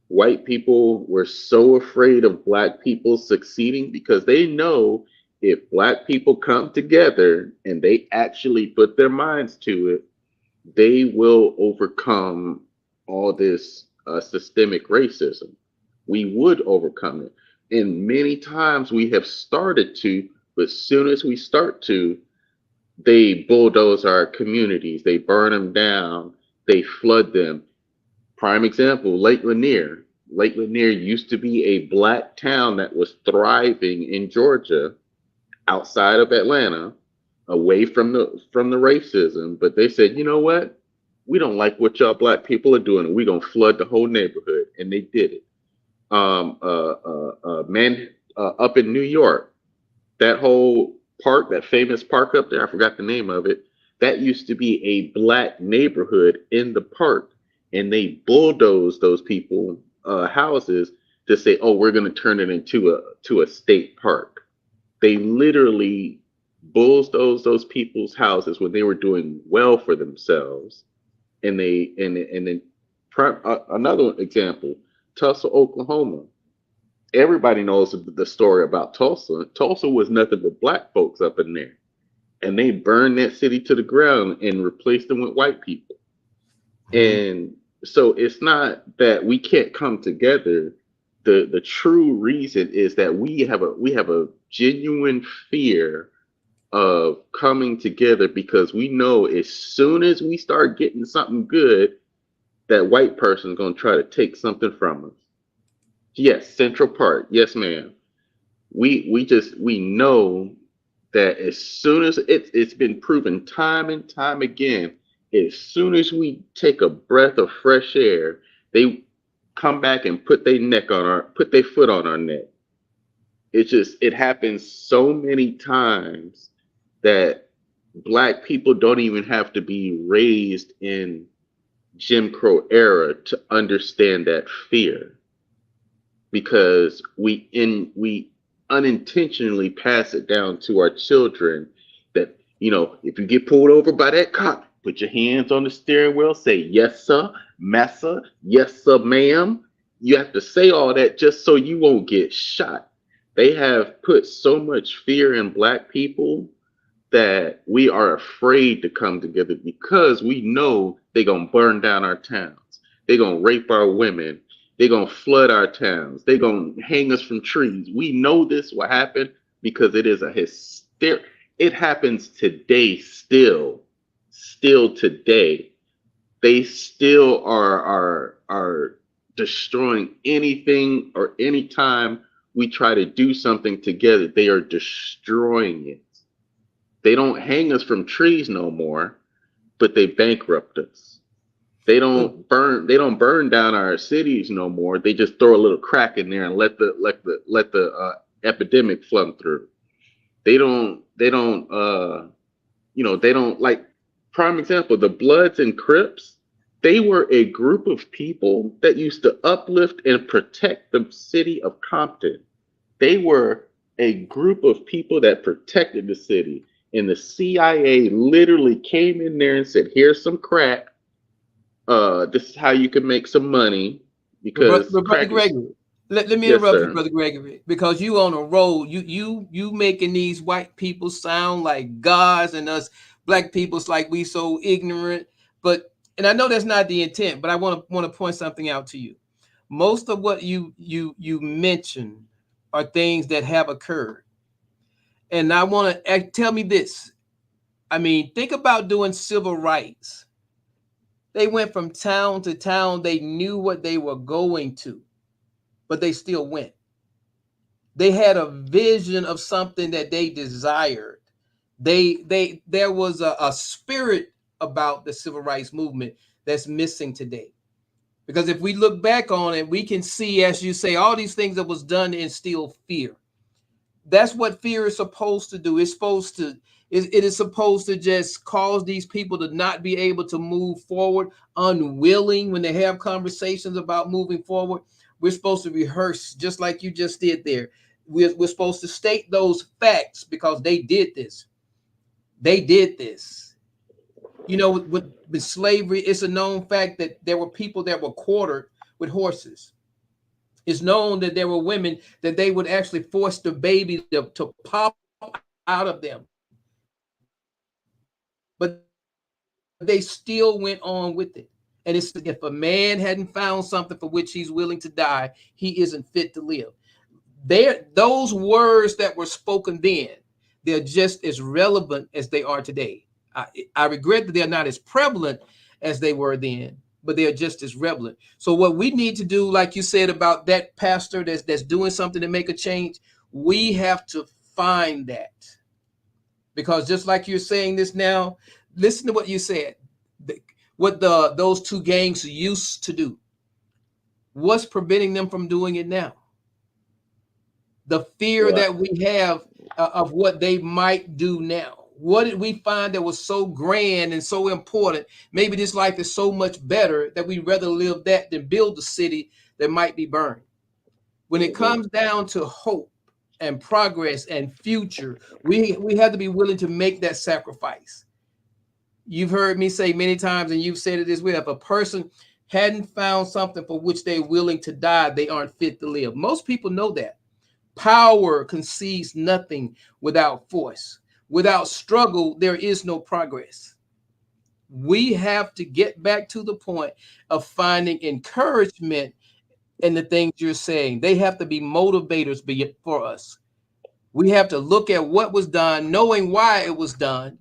White people were so afraid of black people succeeding because they know if black people come together and they actually put their minds to it, they will overcome all this systemic racism. We would overcome it. And many times we have started to, but as soon as we start to, they bulldoze our communities, they burn them down, they flood them. Prime example, Lake Lanier. Lake Lanier used to be a black town that was thriving in Georgia, outside of Atlanta, away from the racism. But they said, you know what? We don't like what y'all black people are doing, and we're gonna flood the whole neighborhood. And they did it. Up in New York, that whole park, that famous park up there, I forgot the name of it, that used to be a black neighborhood in the park, and they bulldozed those people houses to say, oh, we're going to turn it into a state park. They literally bulldozed those people's houses when they were doing well for themselves. And another example, Tulsa, Oklahoma. Everybody knows the story about Tulsa. Tulsa was nothing but black folks up in there. And they burned that city to the ground and replaced them with white people. And so it's not that we can't come together. The true reason is that we have a genuine fear of coming together because we know as soon as we start getting something good, that white person's going to try to take something from us. Yes, Central Park. Yes, ma'am. We know that as soon as it's been proven time and time again, as soon as we take a breath of fresh air, they come back and put their foot on our neck. It happens so many times that black people don't even have to be raised in Jim Crow era to understand that fear. Because we unintentionally pass it down to our children that, if you get pulled over by that cop, put your hands on the steering wheel, say, yes, sir, massa, yes, sir, ma'am. You have to say all that just so you won't get shot. They have put so much fear in black people that we are afraid to come together because we know they're going to burn down our towns. They're going to rape our women. They're going to flood our towns. They're going to hang us from trees. We know this will happen because it is it happens today still today. They still are destroying anything or any time we try to do something together, they are destroying it. They don't hang us from trees no more, but they bankrupt us. They don't burn down our cities no more. They just throw a little crack in there and let the epidemic flood through. They don't like, prime example, the Bloods and Crips. They were a group of people that used to uplift and protect the city of Compton. They were a group of people that protected the city. And the CIA literally came in there and said, here's some crack. This is how you can make some money. Because Brother Gregory, let me interrupt you, Brother Gregory, because you on a roll. You making these white people sound like gods and us black people's like we so ignorant. And I know that's not the intent, but I want to point something out to you. Most of what you mentioned are things that have occurred. And I want to tell me this. I mean, think about doing civil rights. They went from town to town. They knew what they were going to, but they still went. They had a vision of something that they desired. There was a spirit about the civil rights movement that's missing today. Because if we look back on it, we can see, as you say, all these things that was done to instill fear. That's what fear is supposed to do. It is supposed to just cause these people to not be able to move forward, unwilling when they have conversations about moving forward. We're supposed to rehearse, just like you just did there. We're supposed to state those facts because they did this. They did this. You know, with slavery, it's a known fact that there were people that were quartered with horses. It's known that there were women that they would actually force the baby to pop out of them. But they still went on with it. And it's, if a man hadn't found something for which he's willing to die, he isn't fit to live. Those words that were spoken then, they're just as relevant as they are today. I regret that they're not as prevalent as they were then, but they're just as relevant. So what we need to do, like you said about that pastor that's doing something to make a change, we have to find that. Because just like you're saying this now, listen to what you said. What those two gangs used to do. What's preventing them from doing it now? The fear that we have of what they might do now. What did we find that was so grand and so important? Maybe this life is so much better that we'd rather live that than build a city that might be burned. When it comes down to hope and progress and future, we have to be willing to make that sacrifice. You've heard me say many times, and you've said it as well, if a person hadn't found something for which they're willing to die, they aren't fit to live. Most people know that. Power concedes nothing without force. Without struggle, there is no progress. We have to get back to the point of finding encouragement in the things you're saying. They have to be motivators for us. We have to look at what was done, knowing why it was done.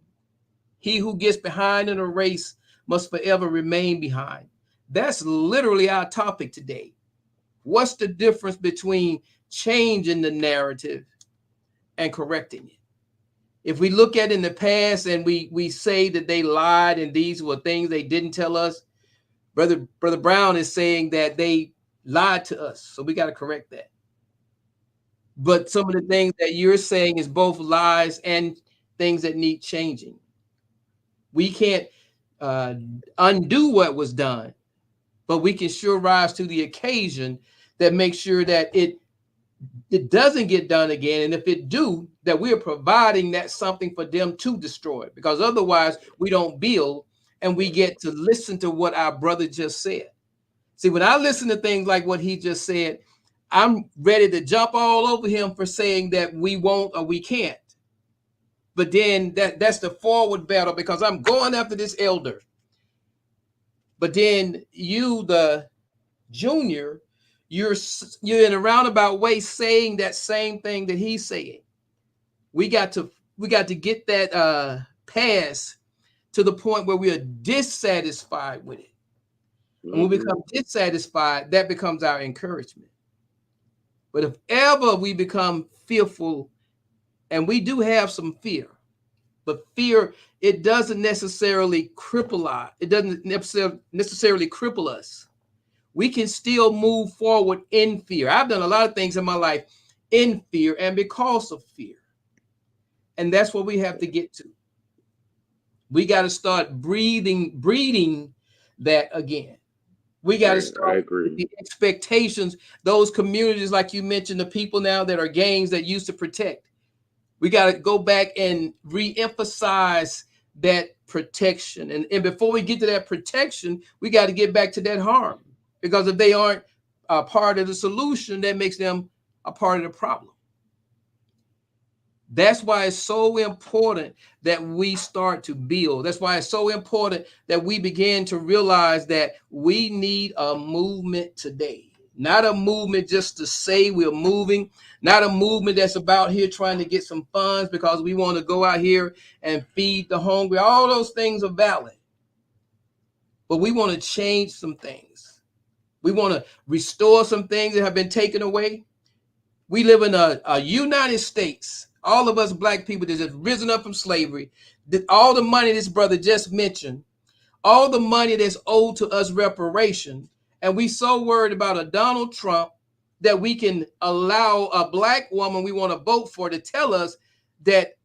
He who gets behind in a race must forever remain behind. That's literally our topic today. What's the difference between changing the narrative and correcting it? If we look at in the past and we say that they lied and these were things they didn't tell us, Brother Brown is saying that they lied to us. So we got to correct that. But some of the things that you're saying is both lies and things that need changing. We can't undo what was done, but we can sure rise to the occasion that makes sure that it doesn't get done again. And if it do, that we're providing that something for them to destroy, because otherwise we don't build and we get to listen to what our brother just said. See, when I listen to things like what he just said, I'm ready to jump all over him for saying that we won't or we can't. But then that's the forward battle, because I'm going after this elder. But then you, the junior, you're in a roundabout way saying that same thing that he's saying. We got to get that pass to the point where we are dissatisfied with it. And when we become dissatisfied, that becomes our encouragement. But if ever we become fearful, and we do have some fear, but fear, it doesn't necessarily cripple us. It doesn't necessarily cripple us. We can still move forward in fear. I've done a lot of things in my life in fear and because of fear. And that's what we have to get to. We got to start breeding that again. We got to start with the expectations, those communities, like you mentioned, the people now that are gangs that used to protect. We got to go back and re-emphasize that protection. And before we get to that protection, we got to get back to that harm. Because if they aren't a part of the solution, that makes them a part of the problem. That's why it's so important that we start to build. That's why it's so important that we begin to realize that we need a movement today. Not a movement just to say we're moving, not a movement that's about here trying to get some funds because we want to go out here and feed the hungry. All those things are valid. But we want to change some things. We want to restore some things that have been taken away. We live in a United States. All of us black people that have risen up from slavery, all the money this brother just mentioned, all the money that's owed to us reparation, and we so worried about a Donald Trump that we can allow a black woman we want to vote for to tell us that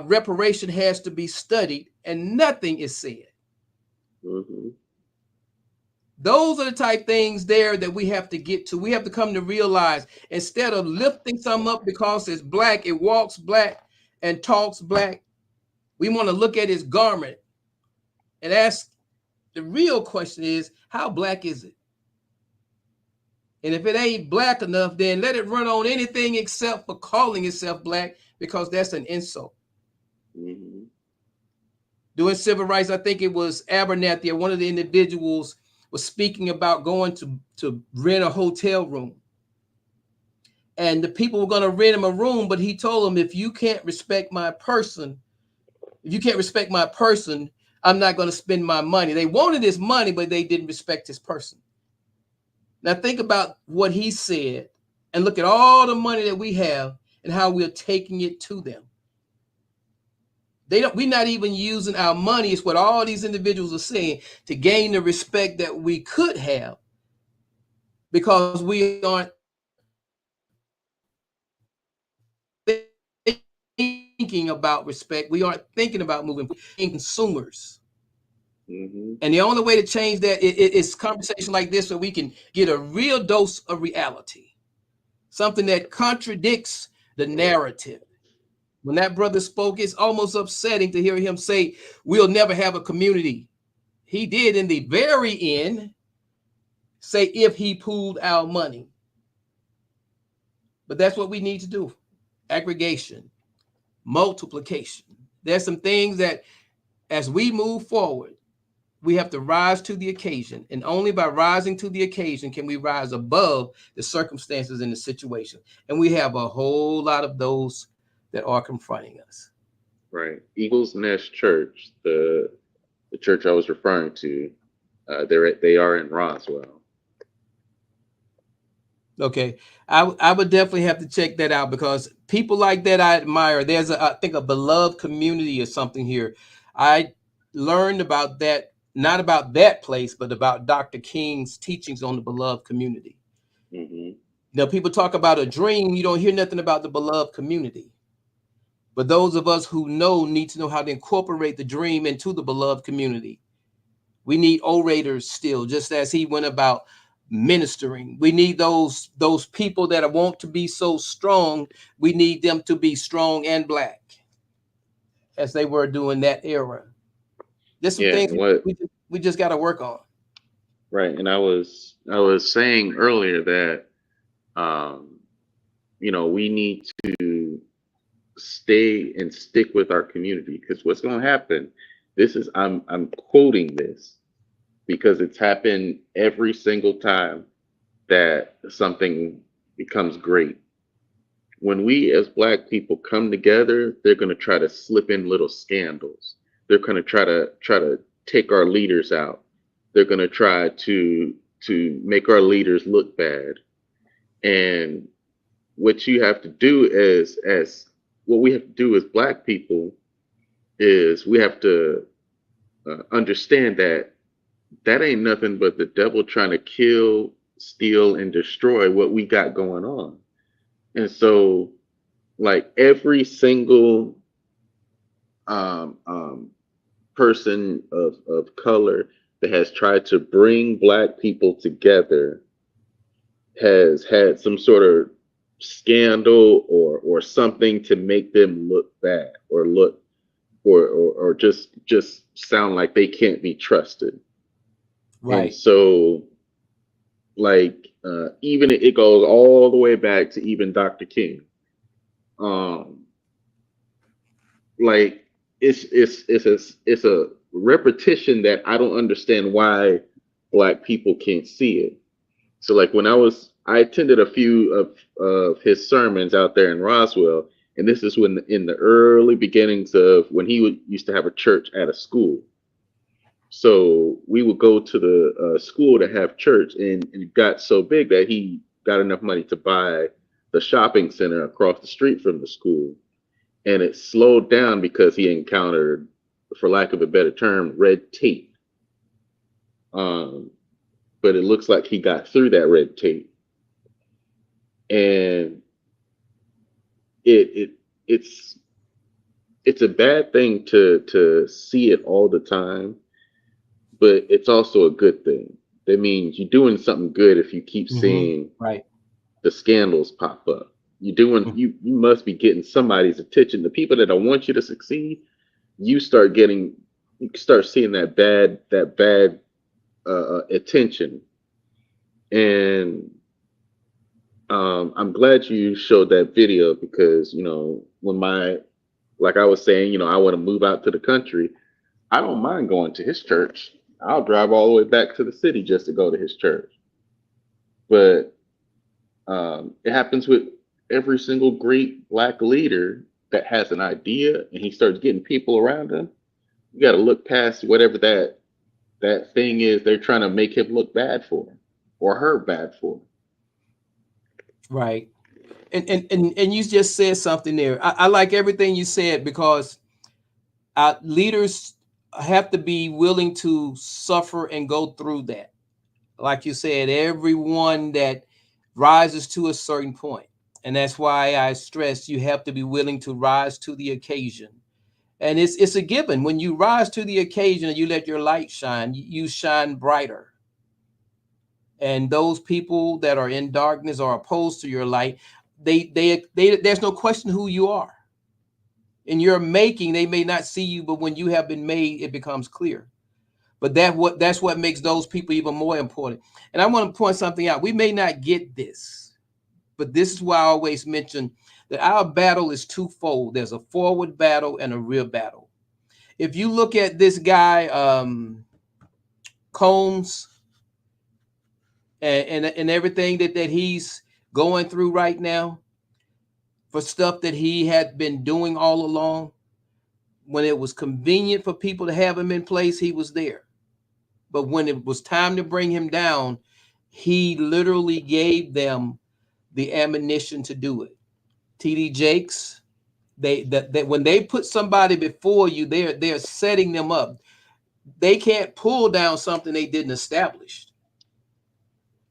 reparation has to be studied and nothing is said. Mm-hmm. Those are the type things there that we have to get to. We have to come to realize instead of lifting some up because it's black, it walks black and talks black, we want to look at his garment and ask the real question is, how black is it? And if it ain't black enough, then let it run on anything except for calling itself black, because that's an insult. Mm-hmm. Doing civil rights, I think it was Abernathy, or one of the individuals was speaking about going to rent a hotel room. And the people were going to rent him a room, but he told them, if you can't respect my person, I'm not going to spend my money. They wanted his money, but they didn't respect his person. Now think about what he said and look at all the money that we have and how we're taking it to them. We're not even using our money. It's what all these individuals are saying to gain the respect that we could have, because we aren't thinking about respect. We aren't thinking about moving. We're consumers. Mm-hmm. And the only way to change that is conversation like this, so we can get a real dose of reality, something that contradicts the narrative. When that brother spoke, it's almost upsetting to hear him say, we'll never have a community. He did in the very end say, if he pooled our money. But that's what we need to do. Aggregation, multiplication. There's some things that as we move forward, we have to rise to the occasion. And only by rising to the occasion can we rise above the circumstances and the situation. And we have a whole lot of those that are confronting us. Right. Eagles Nest Church, the church I was referring to, they are in Roswell. Okay, I would definitely have to check that out, because people like that I admire. There's I think a beloved community or something here. I learned about that, not about that place, but about Dr. King's teachings on the beloved community. Mm-hmm. Now, people talk about a dream. You don't hear nothing about the beloved community. But those of us who know need to know how to incorporate the dream into the beloved community. We need orators still, just as he went about ministering. We need those people that want to be so strong. We need them to be strong and black, as they were doing that era. There's some things we just got to work on. Right, and I was saying earlier that we need to stay and stick with our community, because what's going to happen, I'm quoting this because it's happened every single time that something becomes great. When we as black people come together, they're going to try to slip in little scandals. They're going to try to take our leaders out. They're going to try to make our leaders look bad. And what you have to do as what we have to do as Black people is we have to understand that ain't nothing but the devil trying to kill, steal, and destroy what we got going on. And so, like, every single person of color that has tried to bring Black people together has had some sort of scandal or something to make them look bad or look or just sound like they can't be trusted. Right. And so, like, even it goes all the way back to even Dr. King. Like, it's a repetition that I don't understand why Black people can't see it. So, like, when I attended a few of his sermons out there in Roswell, and this is when in the early beginnings of when he used to have a church at a school. So we would go to the school to have church, and it got so big that he got enough money to buy the shopping center across the street from the school. And it slowed down because he encountered, for lack of a better term, red tape. But it looks like he got through that red tape. And it's a bad thing to see it all the time, but it's also a good thing. That means you're doing something good if you keep seeing the scandals pop up. You must be getting somebody's attention. The people that don't want you to succeed, you start seeing that bad attention. And I'm glad you showed that video because, you know, like I was saying, you know, I want to move out to the country. I don't mind going to his church. I'll drive all the way back to the city just to go to his church. But it happens with every single great Black leader that has an idea and he starts getting people around him. You got to look past whatever that thing is they're trying to make him look bad for or her bad for. Right. And you just said something there. I like everything you said because leaders have to be willing to suffer and go through that. Like you said, everyone that rises to a certain point. And that's why I stress you have to be willing to rise to the occasion. And it's a given. When you rise to the occasion and you let your light shine, you shine brighter. And those people that are in darkness or opposed to your light, they there's no question who you are. In your making, they may not see you, but when you have been made, it becomes clear. But that's what makes those people even more important. And I want to point something out. We may not get this, but this is why I always mention that our battle is twofold. There's a forward battle and a rear battle. If you look at this guy, Combs, and everything that he's going through right now for stuff that he had been doing all along, when it was convenient for people to have him in place, he was there. But when it was time to bring him down, he literally gave them the ammunition to do it. T.D. Jakes, when they put somebody before you, they're setting them up. They can't pull down something they didn't establish.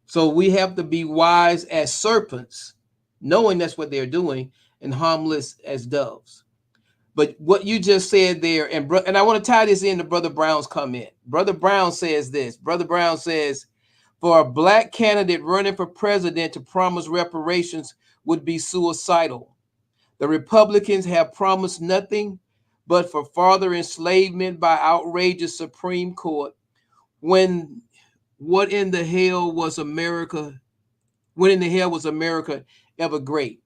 So we have to be wise as serpents, knowing that's what they're doing, and harmless as doves. But what you just said there, and I want to tie this into Brother Brown's comment. Brother Brown says this. Brother Brown says, for a Black candidate running for president to promise reparations would be suicidal. The Republicans have promised nothing but for further enslavement by outrageous Supreme Court. What in the hell was America? When in the hell was America ever great?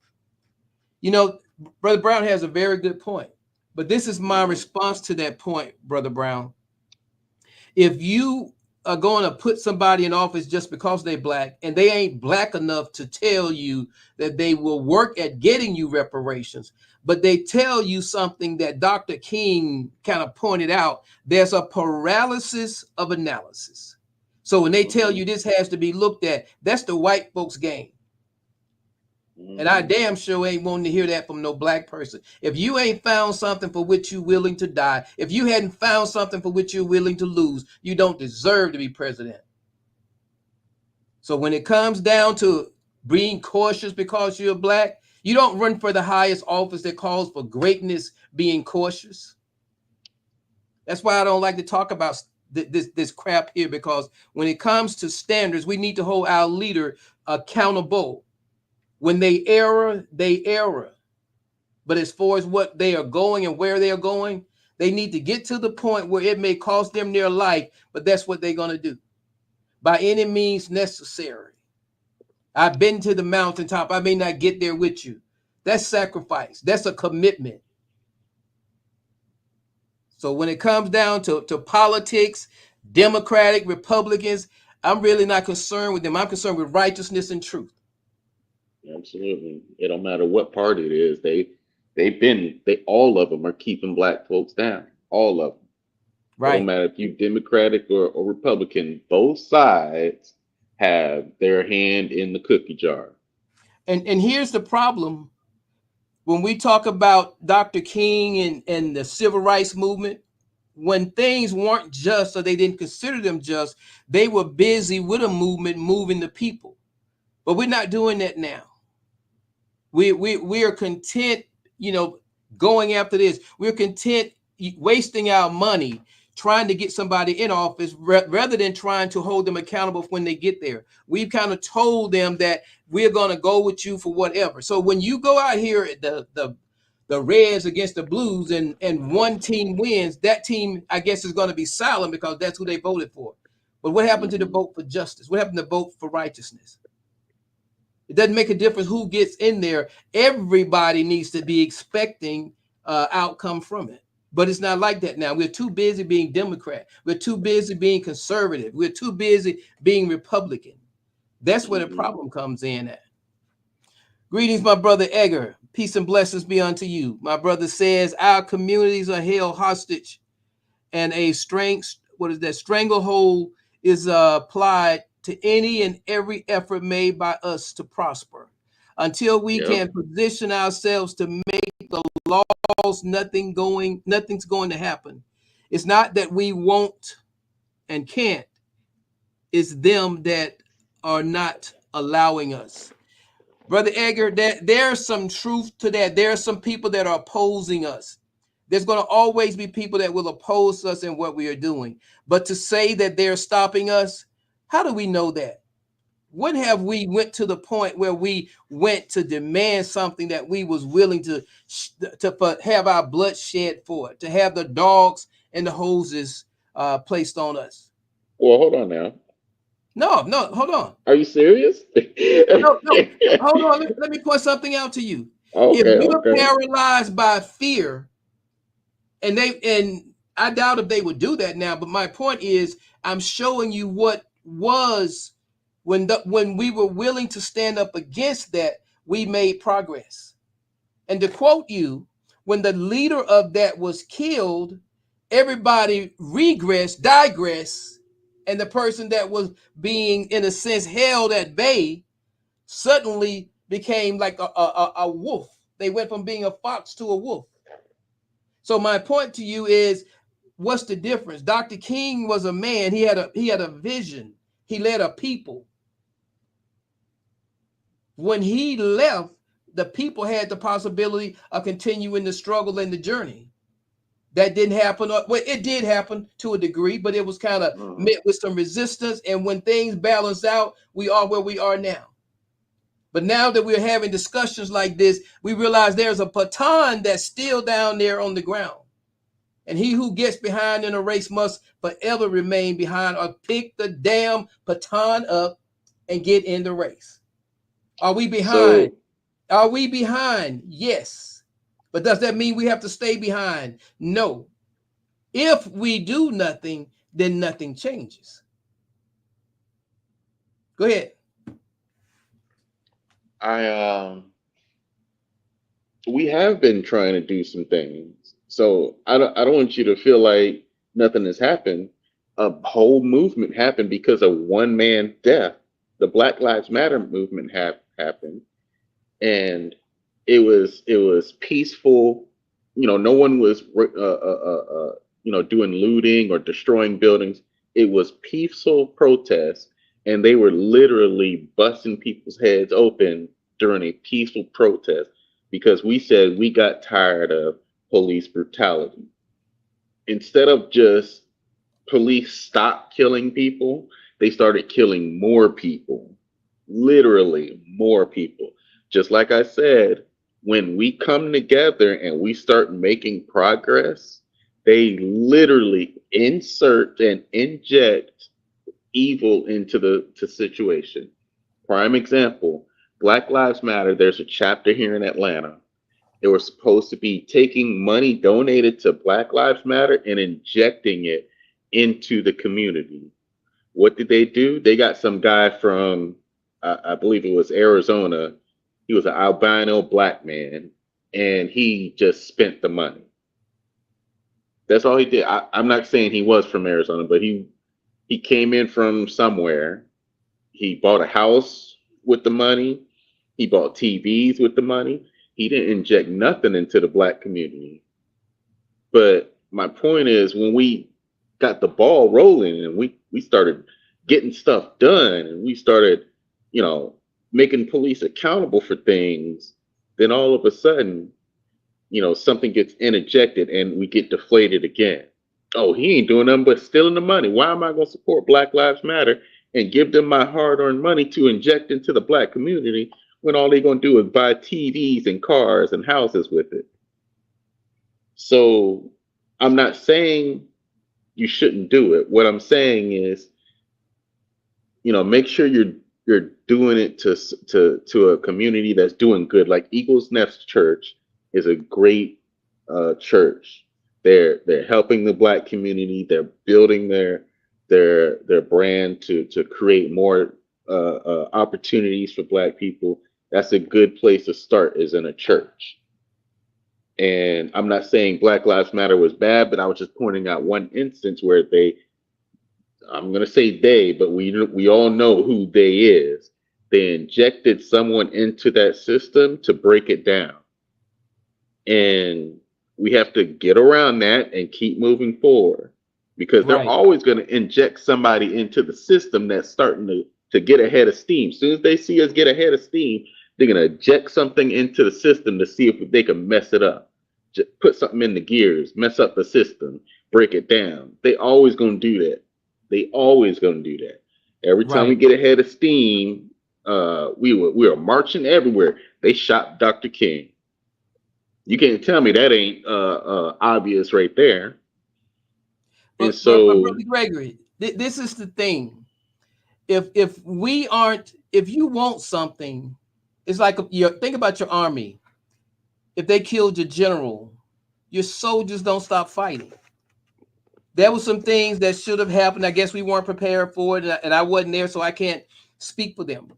You know, Brother Brown has a very good point, but this is my response to that point, Brother Brown. If you are going to put somebody in office just because they're Black and they ain't Black enough to tell you that they will work at getting you reparations, but they tell you something that Dr. King kind of pointed out, there's a paralysis of analysis. So when they tell you this has to be looked at, that's the white folks' game. And I damn sure ain't wanting to hear that from no black person. If you ain't found something for which you're willing to die, if you hadn't found something for which you're willing to lose, you don't deserve to be president. So when it comes down to being cautious because you're black, you don't run for the highest office that calls for greatness being cautious. That's why I don't like to talk about this crap here, because when it comes to standards, we need to hold our leader accountable. When they err, they err. But as far as what they are going and where they are going, they need to get to the point where it may cost them their life, but that's what they're going to do by any means necessary. I've been to the mountaintop. I may not get there with you. That's sacrifice. That's a commitment. So when it comes down to politics, Democratic, Republicans, I'm really not concerned with them. I'm concerned with righteousness and truth. Absolutely. It don't matter what party it is. They all of them are keeping black folks down. All of them. Right. It don't matter if you Democratic or Republican. Both sides have their hand in the cookie jar. And here's the problem. When we talk about Dr. King and the civil rights movement, when things weren't just or they didn't consider them just, they were busy with a movement moving the people. But we're not doing that now. We are content, going after this. We're content wasting our money trying to get somebody in office rather than trying to hold them accountable when they get there. We've kind of told them that we're going to go with you for whatever. So when you go out here, the Reds against the Blues, and one team wins, that team, I guess, is going to be silent because that's who they voted for. But what happened to the vote for justice? What happened to vote for righteousness? It doesn't make a difference who gets in there. Everybody needs to be expecting outcome from it. But it's not like that now. We're too busy being Democrat. We're too busy being conservative. We're too busy being Republican. That's where the problem comes in at. Greetings, my brother Edgar. Peace and blessings be unto you. My brother says our communities are held hostage, and a stranglehold is applied to any and every effort made by us to prosper. Until we can position ourselves to make the laws, nothing's going to happen. It's not that we won't and can't. It's them that are not allowing us. Brother Edgar, there's some truth to that. There are some people that are opposing us. There's going to always be people that will oppose us in what we are doing. But to say that they're stopping us, how do we know that? When have we went to the point where we went to demand something that we was willing to have our blood shed for it, to have the dogs and the hoses placed on us? Well, hold on now. No, hold on. Are you serious? No, hold on. Let me point something out to you. Okay, if you're paralyzed by fear, and I doubt if they would do that now, but my point is, I'm showing you what was when we were willing to stand up against that, we made progress. And to quote you, when the leader of that was killed, everybody digressed, and the person that was being, in a sense, held at bay suddenly became like a wolf. They went from being a fox to a wolf. So my point to you is, what's the difference? Dr. King was a man. He had a vision. He led a people. When he left, the people had the possibility of continuing the struggle and the journey. That didn't happen. Well, it did happen to a degree, but it was kind of met with some resistance. And when things balance out, we are where we are now. But now that we're having discussions like this, we realize there's a baton that's still down there on the ground. And he who gets behind in a race must forever remain behind, or pick the damn baton up and get in the race. Are we behind? Are we behind? Yes. But does that mean we have to stay behind? No. If we do nothing, then nothing changes. Go ahead. We have been trying to do some things. So I don't want you to feel like nothing has happened. A whole movement happened because of one man's death. The Black Lives Matter movement happened and it was peaceful. No one was doing looting or destroying buildings. It was peaceful protests, and they were literally busting people's heads open during a peaceful protest because we said we got tired of police brutality. Instead of just police stop killing people, they started killing more people, literally more people. Just like I said, when we come together and we start making progress, they literally insert and inject evil into the situation. Prime example, Black Lives Matter, there's a chapter here in Atlanta. They were supposed to be taking money donated to Black Lives Matter and injecting it into the community. What did they do? They got some guy from, I believe it was Arizona. He was an albino black man, and he just spent the money. That's all he did. I'm not saying he was from Arizona, but he came in from somewhere. He bought a house with the money. He bought TVs with the money. He didn't inject nothing into the black community. But my point is, when we got the ball rolling and we started getting stuff done and we started, making police accountable for things, then all of a sudden, something gets interjected and we get deflated again. Oh, he ain't doing nothing but stealing the money. Why am I going to support Black Lives Matter and give them my hard-earned money to inject into the black community when all they're going to do is buy TVs and cars and houses with it? So I'm not saying you shouldn't do it. What I'm saying is, make sure you're doing it to a community that's doing good. Like Eagles Nest Church is a great church. They're helping the black community. They're building their brand to create more opportunities for black people. That's a good place to start, is in a church. And I'm not saying Black Lives Matter was bad, but I was just pointing out one instance where I'm going to say they, but we all know who they is. They injected someone into that system to break it down. And we have to get around that and keep moving forward, because they're always going to inject somebody into the system that's starting to get ahead of steam. As soon as they see us get ahead of steam, they're going to inject something into the system to see if they can mess it up. Just put something in the gears, mess up the system, break it down. They always going to do that. They always going to do that. Every time we get ahead of steam, we were marching everywhere. They shot Dr. King. You can't tell me that ain't obvious right there. But, and so, but Brother Gregory, this is the thing. If you want something, it's like think about your army. If they killed your general, your soldiers don't stop fighting. There were some things that should have happened. I guess we weren't prepared for it, and I wasn't there, so I can't speak for them.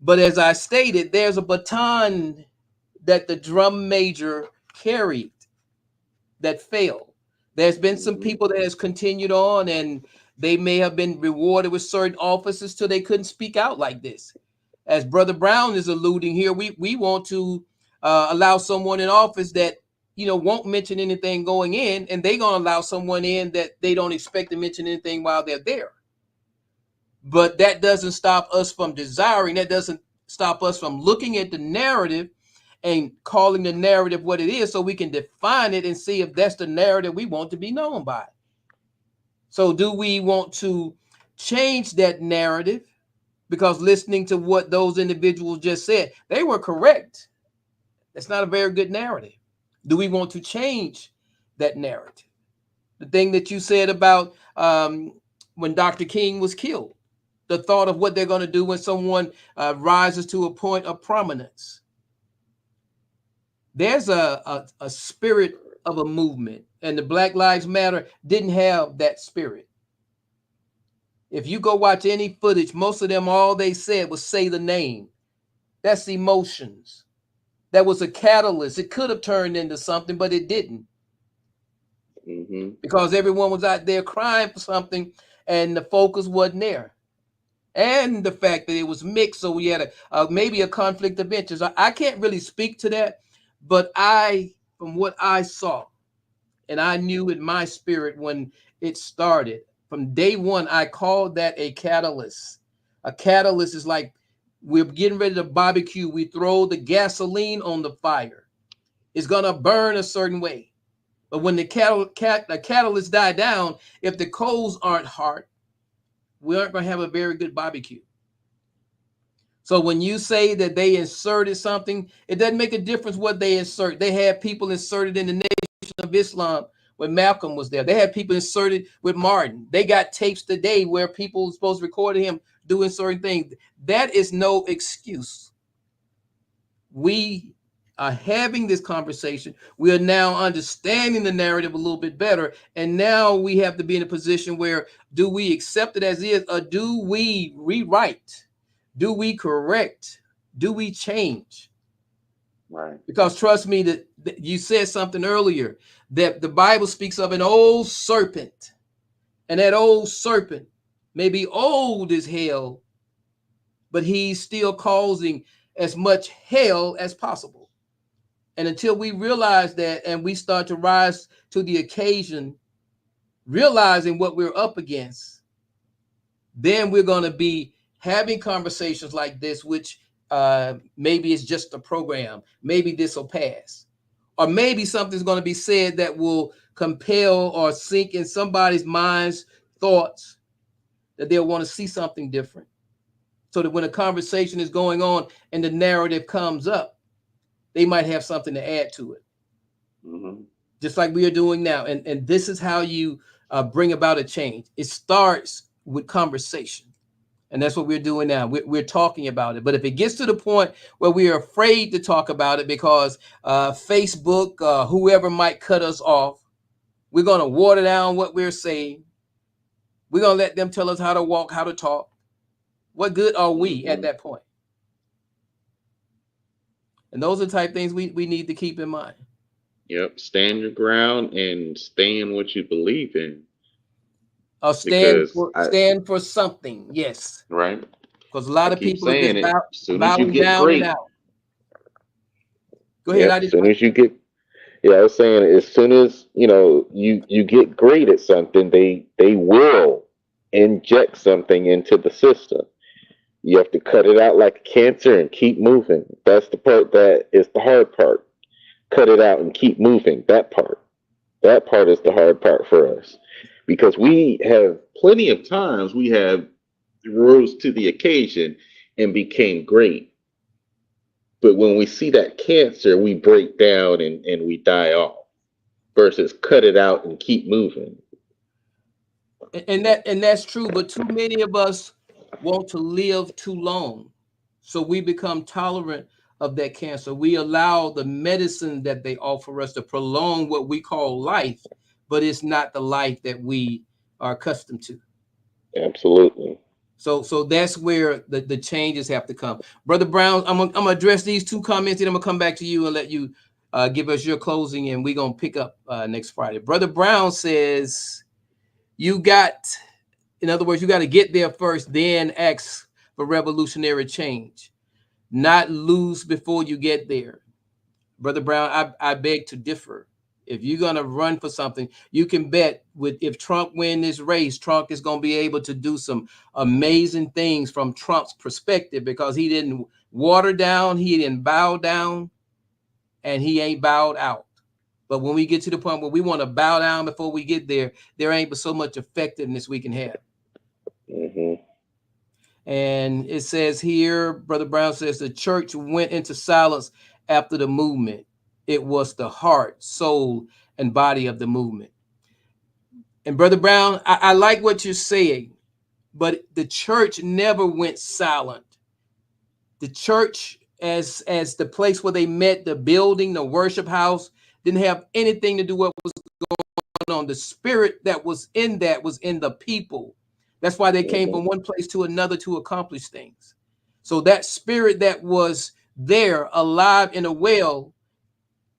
But as I stated, there's a baton that the drum major carried that failed. There's been some people that has continued on, and they may have been rewarded with certain offices till they couldn't speak out like this. As Brother Brown is alluding here, we want to allow someone in office that won't mention anything going in, and they're going to allow someone in that they don't expect to mention anything while they're there. But that doesn't stop us from desiring. That doesn't stop us from looking at the narrative and calling the narrative what it is, so we can define it and see if that's the narrative we want to be known by. So do we want to change that narrative? Because listening to what those individuals just said, they were correct. That's not a very good narrative. Do we want to change that narrative? The thing that you said about when Dr. King was killed, the thought of what they're going to do when someone rises to a point of prominence. There's a spirit of a movement, and the Black Lives Matter didn't have that spirit. If you go watch any footage, most of them, all they said was say the name. That's emotions. That was a catalyst. It could have turned into something, but it didn't. Because everyone was out there crying for something and the focus wasn't there. and the fact that it was mixed, so we had maybe a conflict of interest. I can't really speak to that, but from what I saw, and I knew in my spirit when it started, from day one, I called that a catalyst. A catalyst is like we're getting ready to barbecue. We throw the gasoline on the fire. It's gonna burn a certain way. But when the catalyst die down, if the coals aren't hot, we aren't going to have a very good barbecue. So when you say that they inserted something, it doesn't make a difference what they insert. They had people inserted in the Nation of Islam when Malcolm was there. They had people inserted with Martin. They got tapes today where people were supposed to record him doing certain things. That is no excuse. We are having this conversation. We are now understanding the narrative a little bit better. And now we have to be in a position where, do we accept it as is, or do we rewrite? Do we correct? Do we change? Right. Because trust me, that you said something earlier, that the Bible speaks of an old serpent. And that old serpent may be old as hell, but he's still causing as much hell as possible. And until we realize that and we start to rise to the occasion, realizing what we're up against, then we're going to be having conversations like this, which maybe it's just a program. Maybe this will pass. Or maybe something's going to be said that will compel or sink in somebody's mind's thoughts that they'll want to see something different. So that when a conversation is going on and the narrative comes up, they might have something to add to it. Mm-hmm. Just like we are doing now. And this is how you bring about a change. It starts with conversation. And that's what we're doing now. We're talking about it. But if it gets to the point where we are afraid to talk about it because Facebook, whoever might cut us off, we're going to water down what we're saying. We're going to let them tell us how to walk, how to talk. What good are we at that point? And those are the type of things we need to keep in mind. Yep. Stand your ground and stay in what you believe in. Or stand for something. Yes. Right. Because a lot of people are just bowing down great, and out. Go ahead. As soon as you get, I was saying, as soon as you get great at something, they will inject something into the system. You have to cut it out like cancer and keep moving. That's the part that is the hard part. Cut it out and keep moving. That part is the hard part for us, because we have plenty of times we have rose to the occasion and became great. But when we see that cancer, we break down and we die off, versus cut it out and keep moving. And that's true. But too many of us want to live too long. So we become tolerant of that cancer. We allow the medicine that they offer us to prolong what we call life, but it's not the life that we are accustomed to. Absolutely. So that's where the changes have to come. Brother Brown, I'm gonna address these two comments, and I'm gonna come back to you and let you give us your closing, and we're gonna pick up next Friday. Brother Brown says, in other words, you got to get there first, then ask for revolutionary change, not lose before you get there. Brother Brown, I beg to differ. If you're going to run for something, you can bet if Trump wins this race, Trump is going to be able to do some amazing things from Trump's perspective, because he didn't water down, he didn't bow down, and he ain't bowed out. But when we get to the point where we want to bow down before we get there, there ain't but so much effectiveness we can have. Mm-hmm. And it says here, Brother Brown says, the church went into silence after the movement. It was the heart, soul, and body of the movement. And Brother Brown, I like what you're saying, but the church never went silent. The church, as the place where they met, the building, the worship house, didn't have anything to do with what was going on. The spirit that was in the people. That's why they came from one place to another to accomplish things. So that spirit that was there, alive in a well,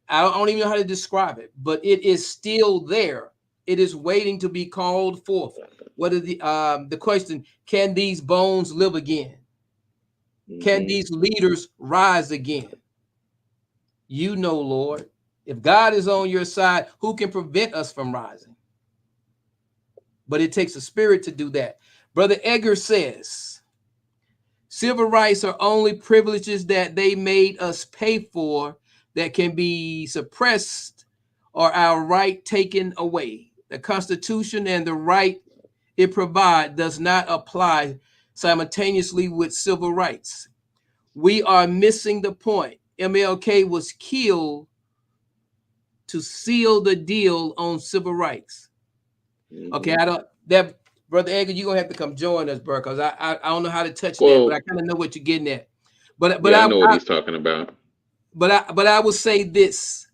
I don't even know how to describe it, but it is still there. It is waiting to be called forth. What is the question? Can these bones live again? Can these leaders rise again? You know, Lord, if God is on your side, who can prevent us from rising? But it takes a spirit to do that. Brother Edgar says, civil rights are only privileges that they made us pay for that can be suppressed or our right taken away. The Constitution and the right it provides does not apply simultaneously with civil rights. We are missing the point. MLK was killed to seal the deal on civil rights. Okay, I don't that Brother Edgar, you're gonna have to come join us, bro, because I don't know how to touch that, but I kind of know what you're getting at. But yeah, I know what he's talking about. But I will say this: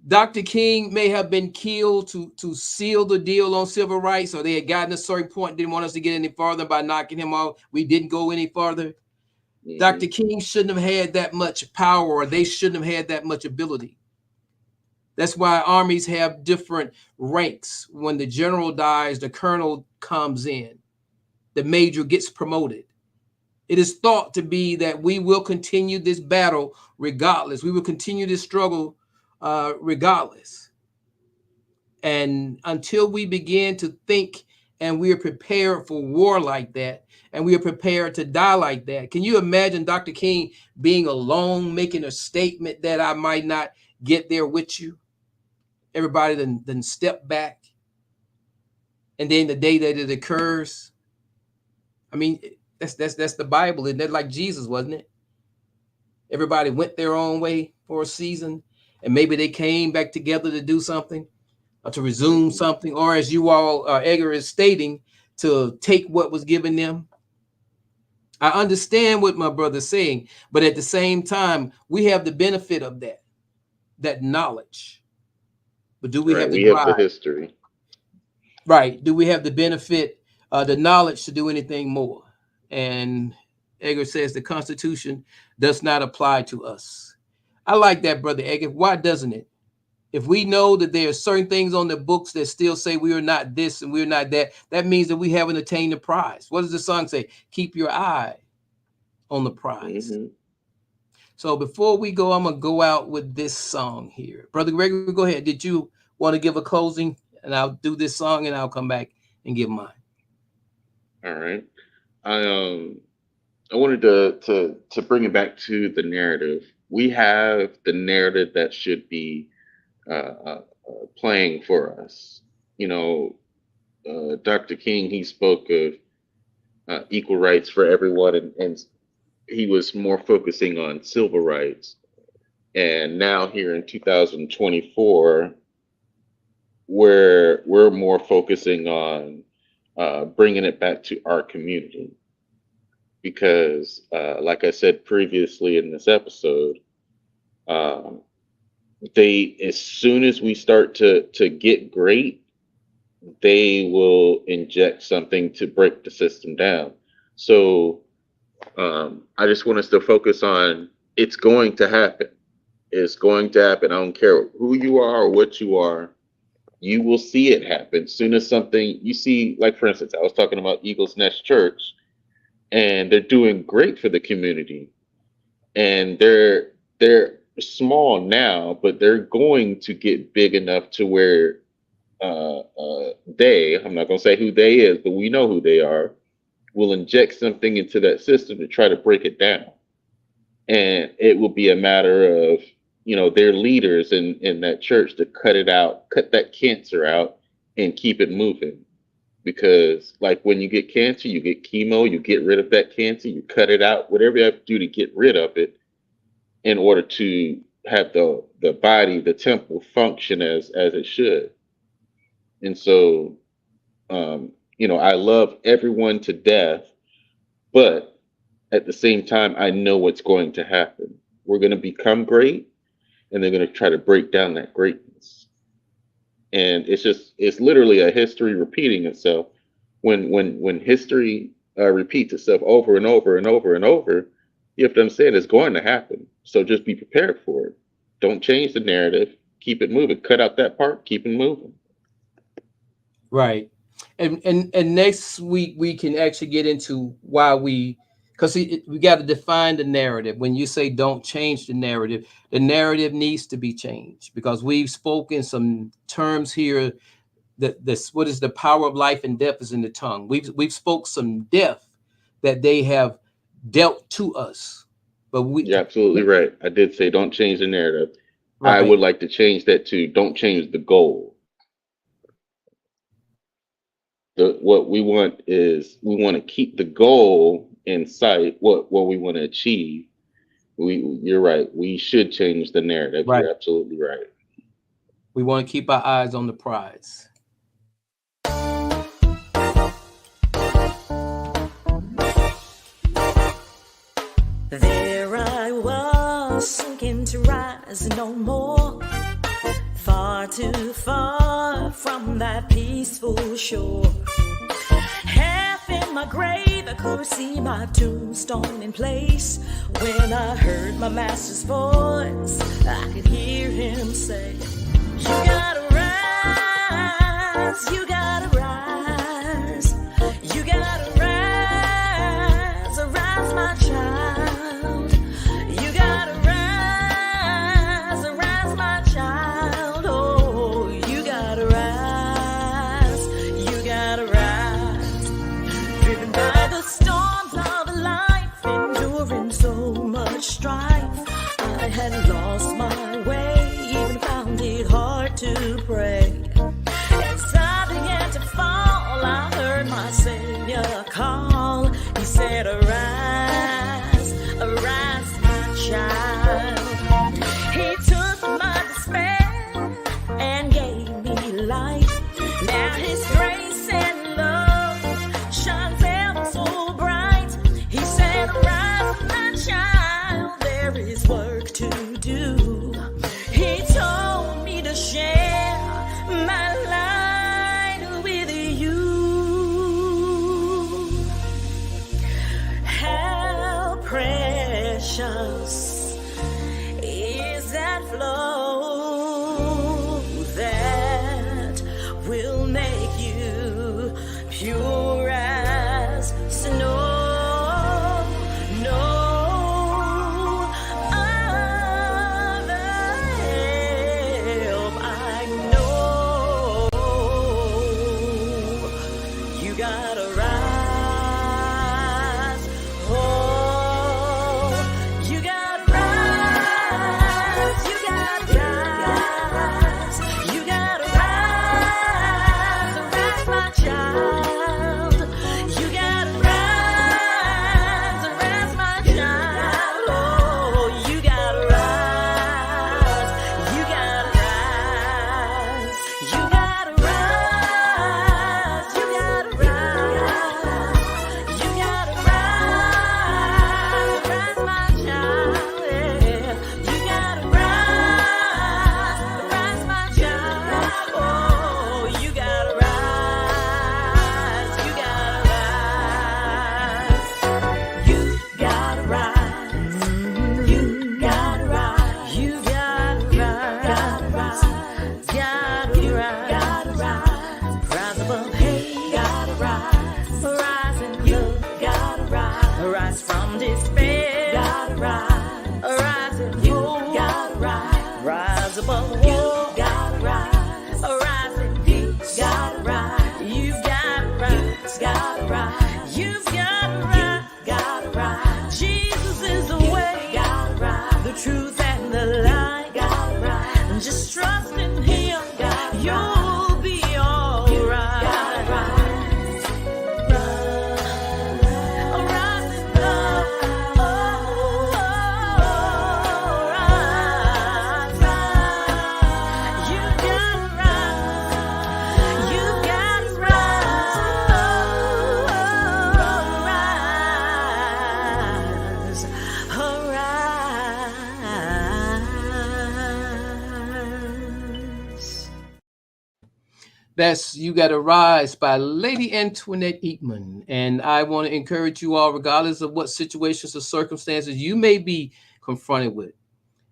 Dr. King may have been killed to seal the deal on civil rights, or they had gotten a certain point, didn't want us to get any farther by knocking him off. We didn't go any farther. Dr. King shouldn't have had that much power, or they shouldn't have had that much ability. That's why armies have different ranks. When the general dies, the colonel comes in. The major gets promoted. It is thought to be that we will continue this battle regardless. We will continue this struggle regardless. And until we begin to think and we are prepared for war like that, and we are prepared to die like that. Can you imagine Dr. King being alone, making a statement that I might not get there with you? Everybody then step back. And then the day that it occurs, I mean, that's the Bible. Isn't that like Jesus, wasn't it? Everybody went their own way for a season, and maybe they came back together to do something, or to resume something, or as you all, Edgar is stating, to take what was given them. I understand what my brother's saying, but at the same time, we have the benefit of that knowledge. But do we have the drive? The history? Right. Do we have the benefit, the knowledge to do anything more? And Edgar says the Constitution does not apply to us. I like that, Brother Edgar. Why doesn't it? If we know that there are certain things on the books that still say we are not this and we're not that, that means that we haven't attained the prize. What does the song say? Keep your eye on the prize. So before we go, I'm going to go out with this song here. Brother Gregory, go ahead. Did you want to give a closing? And I'll do this song and I'll come back and give mine. All right. I wanted to bring it back to the narrative. We have the narrative that should be playing for us. You know, Dr. King, he spoke of equal rights for everyone, and he was more focusing on civil rights. And now here in 2024, where we're more focusing on bringing it back to our community. Because like I said previously in this episode, as soon as we start to get great, they will inject something to break the system down. So I just want us to focus on, it's going to happen. It's going to happen. I don't care who you are or what you are. You will see it happen. Soon as something you see, like for instance, I was talking about Eagles Nest Church, and they're doing great for the community. And they're small now, but they're going to get big enough to where I'm not going to say who they is, but we know who they are, will inject something into that system to try to break it down. And it will be a matter of, you know, their leaders in that church to cut it out, cut that cancer out and keep it moving. Because like when you get cancer, you get chemo, you get rid of that cancer, you cut it out, whatever you have to do to get rid of it in order to have the body, the temple function as it should. And so, you know, I love everyone to death, but at the same time, I know what's going to happen. We're going to become great, and they're going to try to break down that greatness. And it's literally a history repeating itself. When history repeats itself over and over and over and over, you have to understand it's going to happen. So just be prepared for it. Don't change the narrative. Keep it moving. Cut out that part. Keep it moving. Right. And next week we can actually get into why because we got to define the narrative. When you say don't change the narrative needs to be changed, because we've spoken some terms here that this, what is the power of life and death is in the tongue. We've spoke some death that they have dealt to us, but You're absolutely right. I did say don't change the narrative. Right. I would like to change that to don't change the goal. What we want is we want to keep the goal in sight, what we want to achieve. You're right. We should change the narrative. Right. You're absolutely right. We want to keep our eyes on the prize. There I was, sinking to rise no more, far too far from that peaceful shore. Half in my grave, I could see my tombstone in place. When I heard my master's voice, I could hear him say, you gotta rise, you gotta rise, you gotta rise, arise my child. You gotta rise, arise my child. Oh, you gotta rise, you gotta rise. Driven by the storms of life, enduring so much strife, I had lost my way, even found it hard to pray. As I began to fall, I heard my Savior call. He said, arise, arise my child. He took my despair and gave me life. Now his grace and love shines ever so bright. He said, arise my child, there is work to do. He told me to share my light with you. How precious is that flow that will make you pure as snow. No other help I know. You gotta rise. Oh, you gotta rise. You gotta rise. You gotta rise. Arise, my child. You gotta rise. Arise, my child. Oh, you gotta rise. You gotta rise. You gotta rise. You gotta rise. You gotta rise. Arise, my child. Yeah. You gotta rise. Arise, my child. Oh, you gotta rise. You gotta rise. You gotta rise. You gotta rise. You gotta rise. Gotta rise. Gotta rise. Rise above hate. Gotta rise. Rise and you gotta rise. Rise from despair. Gotta rise. Rise and you gotta rise. Rise above war. Gotta rise. Rise and you gotta rise. You've gotta rise. Gotta rise. You've gotta rise. Gotta rise. Jesus is the way. Gotta rise. The truth and the light. Gotta rise. And just trust in Him. You'll be alright. Gotta rise. Rise in love. Oh, rise. You gotta rise. You gotta rise. Arise. That's You Gotta Rise by Lady Antoinette Eatman. And I want to encourage you all, regardless of what situations or circumstances you may be confronted with,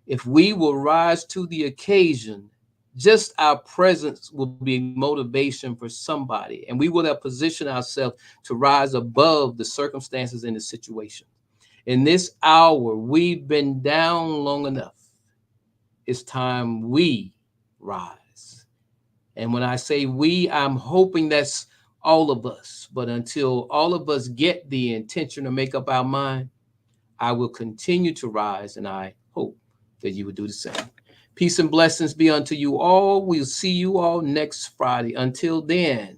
if we will rise to the occasion Just our presence will be motivation for somebody, and we will have positioned ourselves to rise above the circumstances and the situation. In this hour, we've been down long enough. It's time we rise. And when I say we, I'm hoping that's all of us. But until all of us get the intention to make up our mind, I will continue to rise, and I hope that you will do the same. Peace and blessings be unto you all. We'll see you all next Friday. Until then,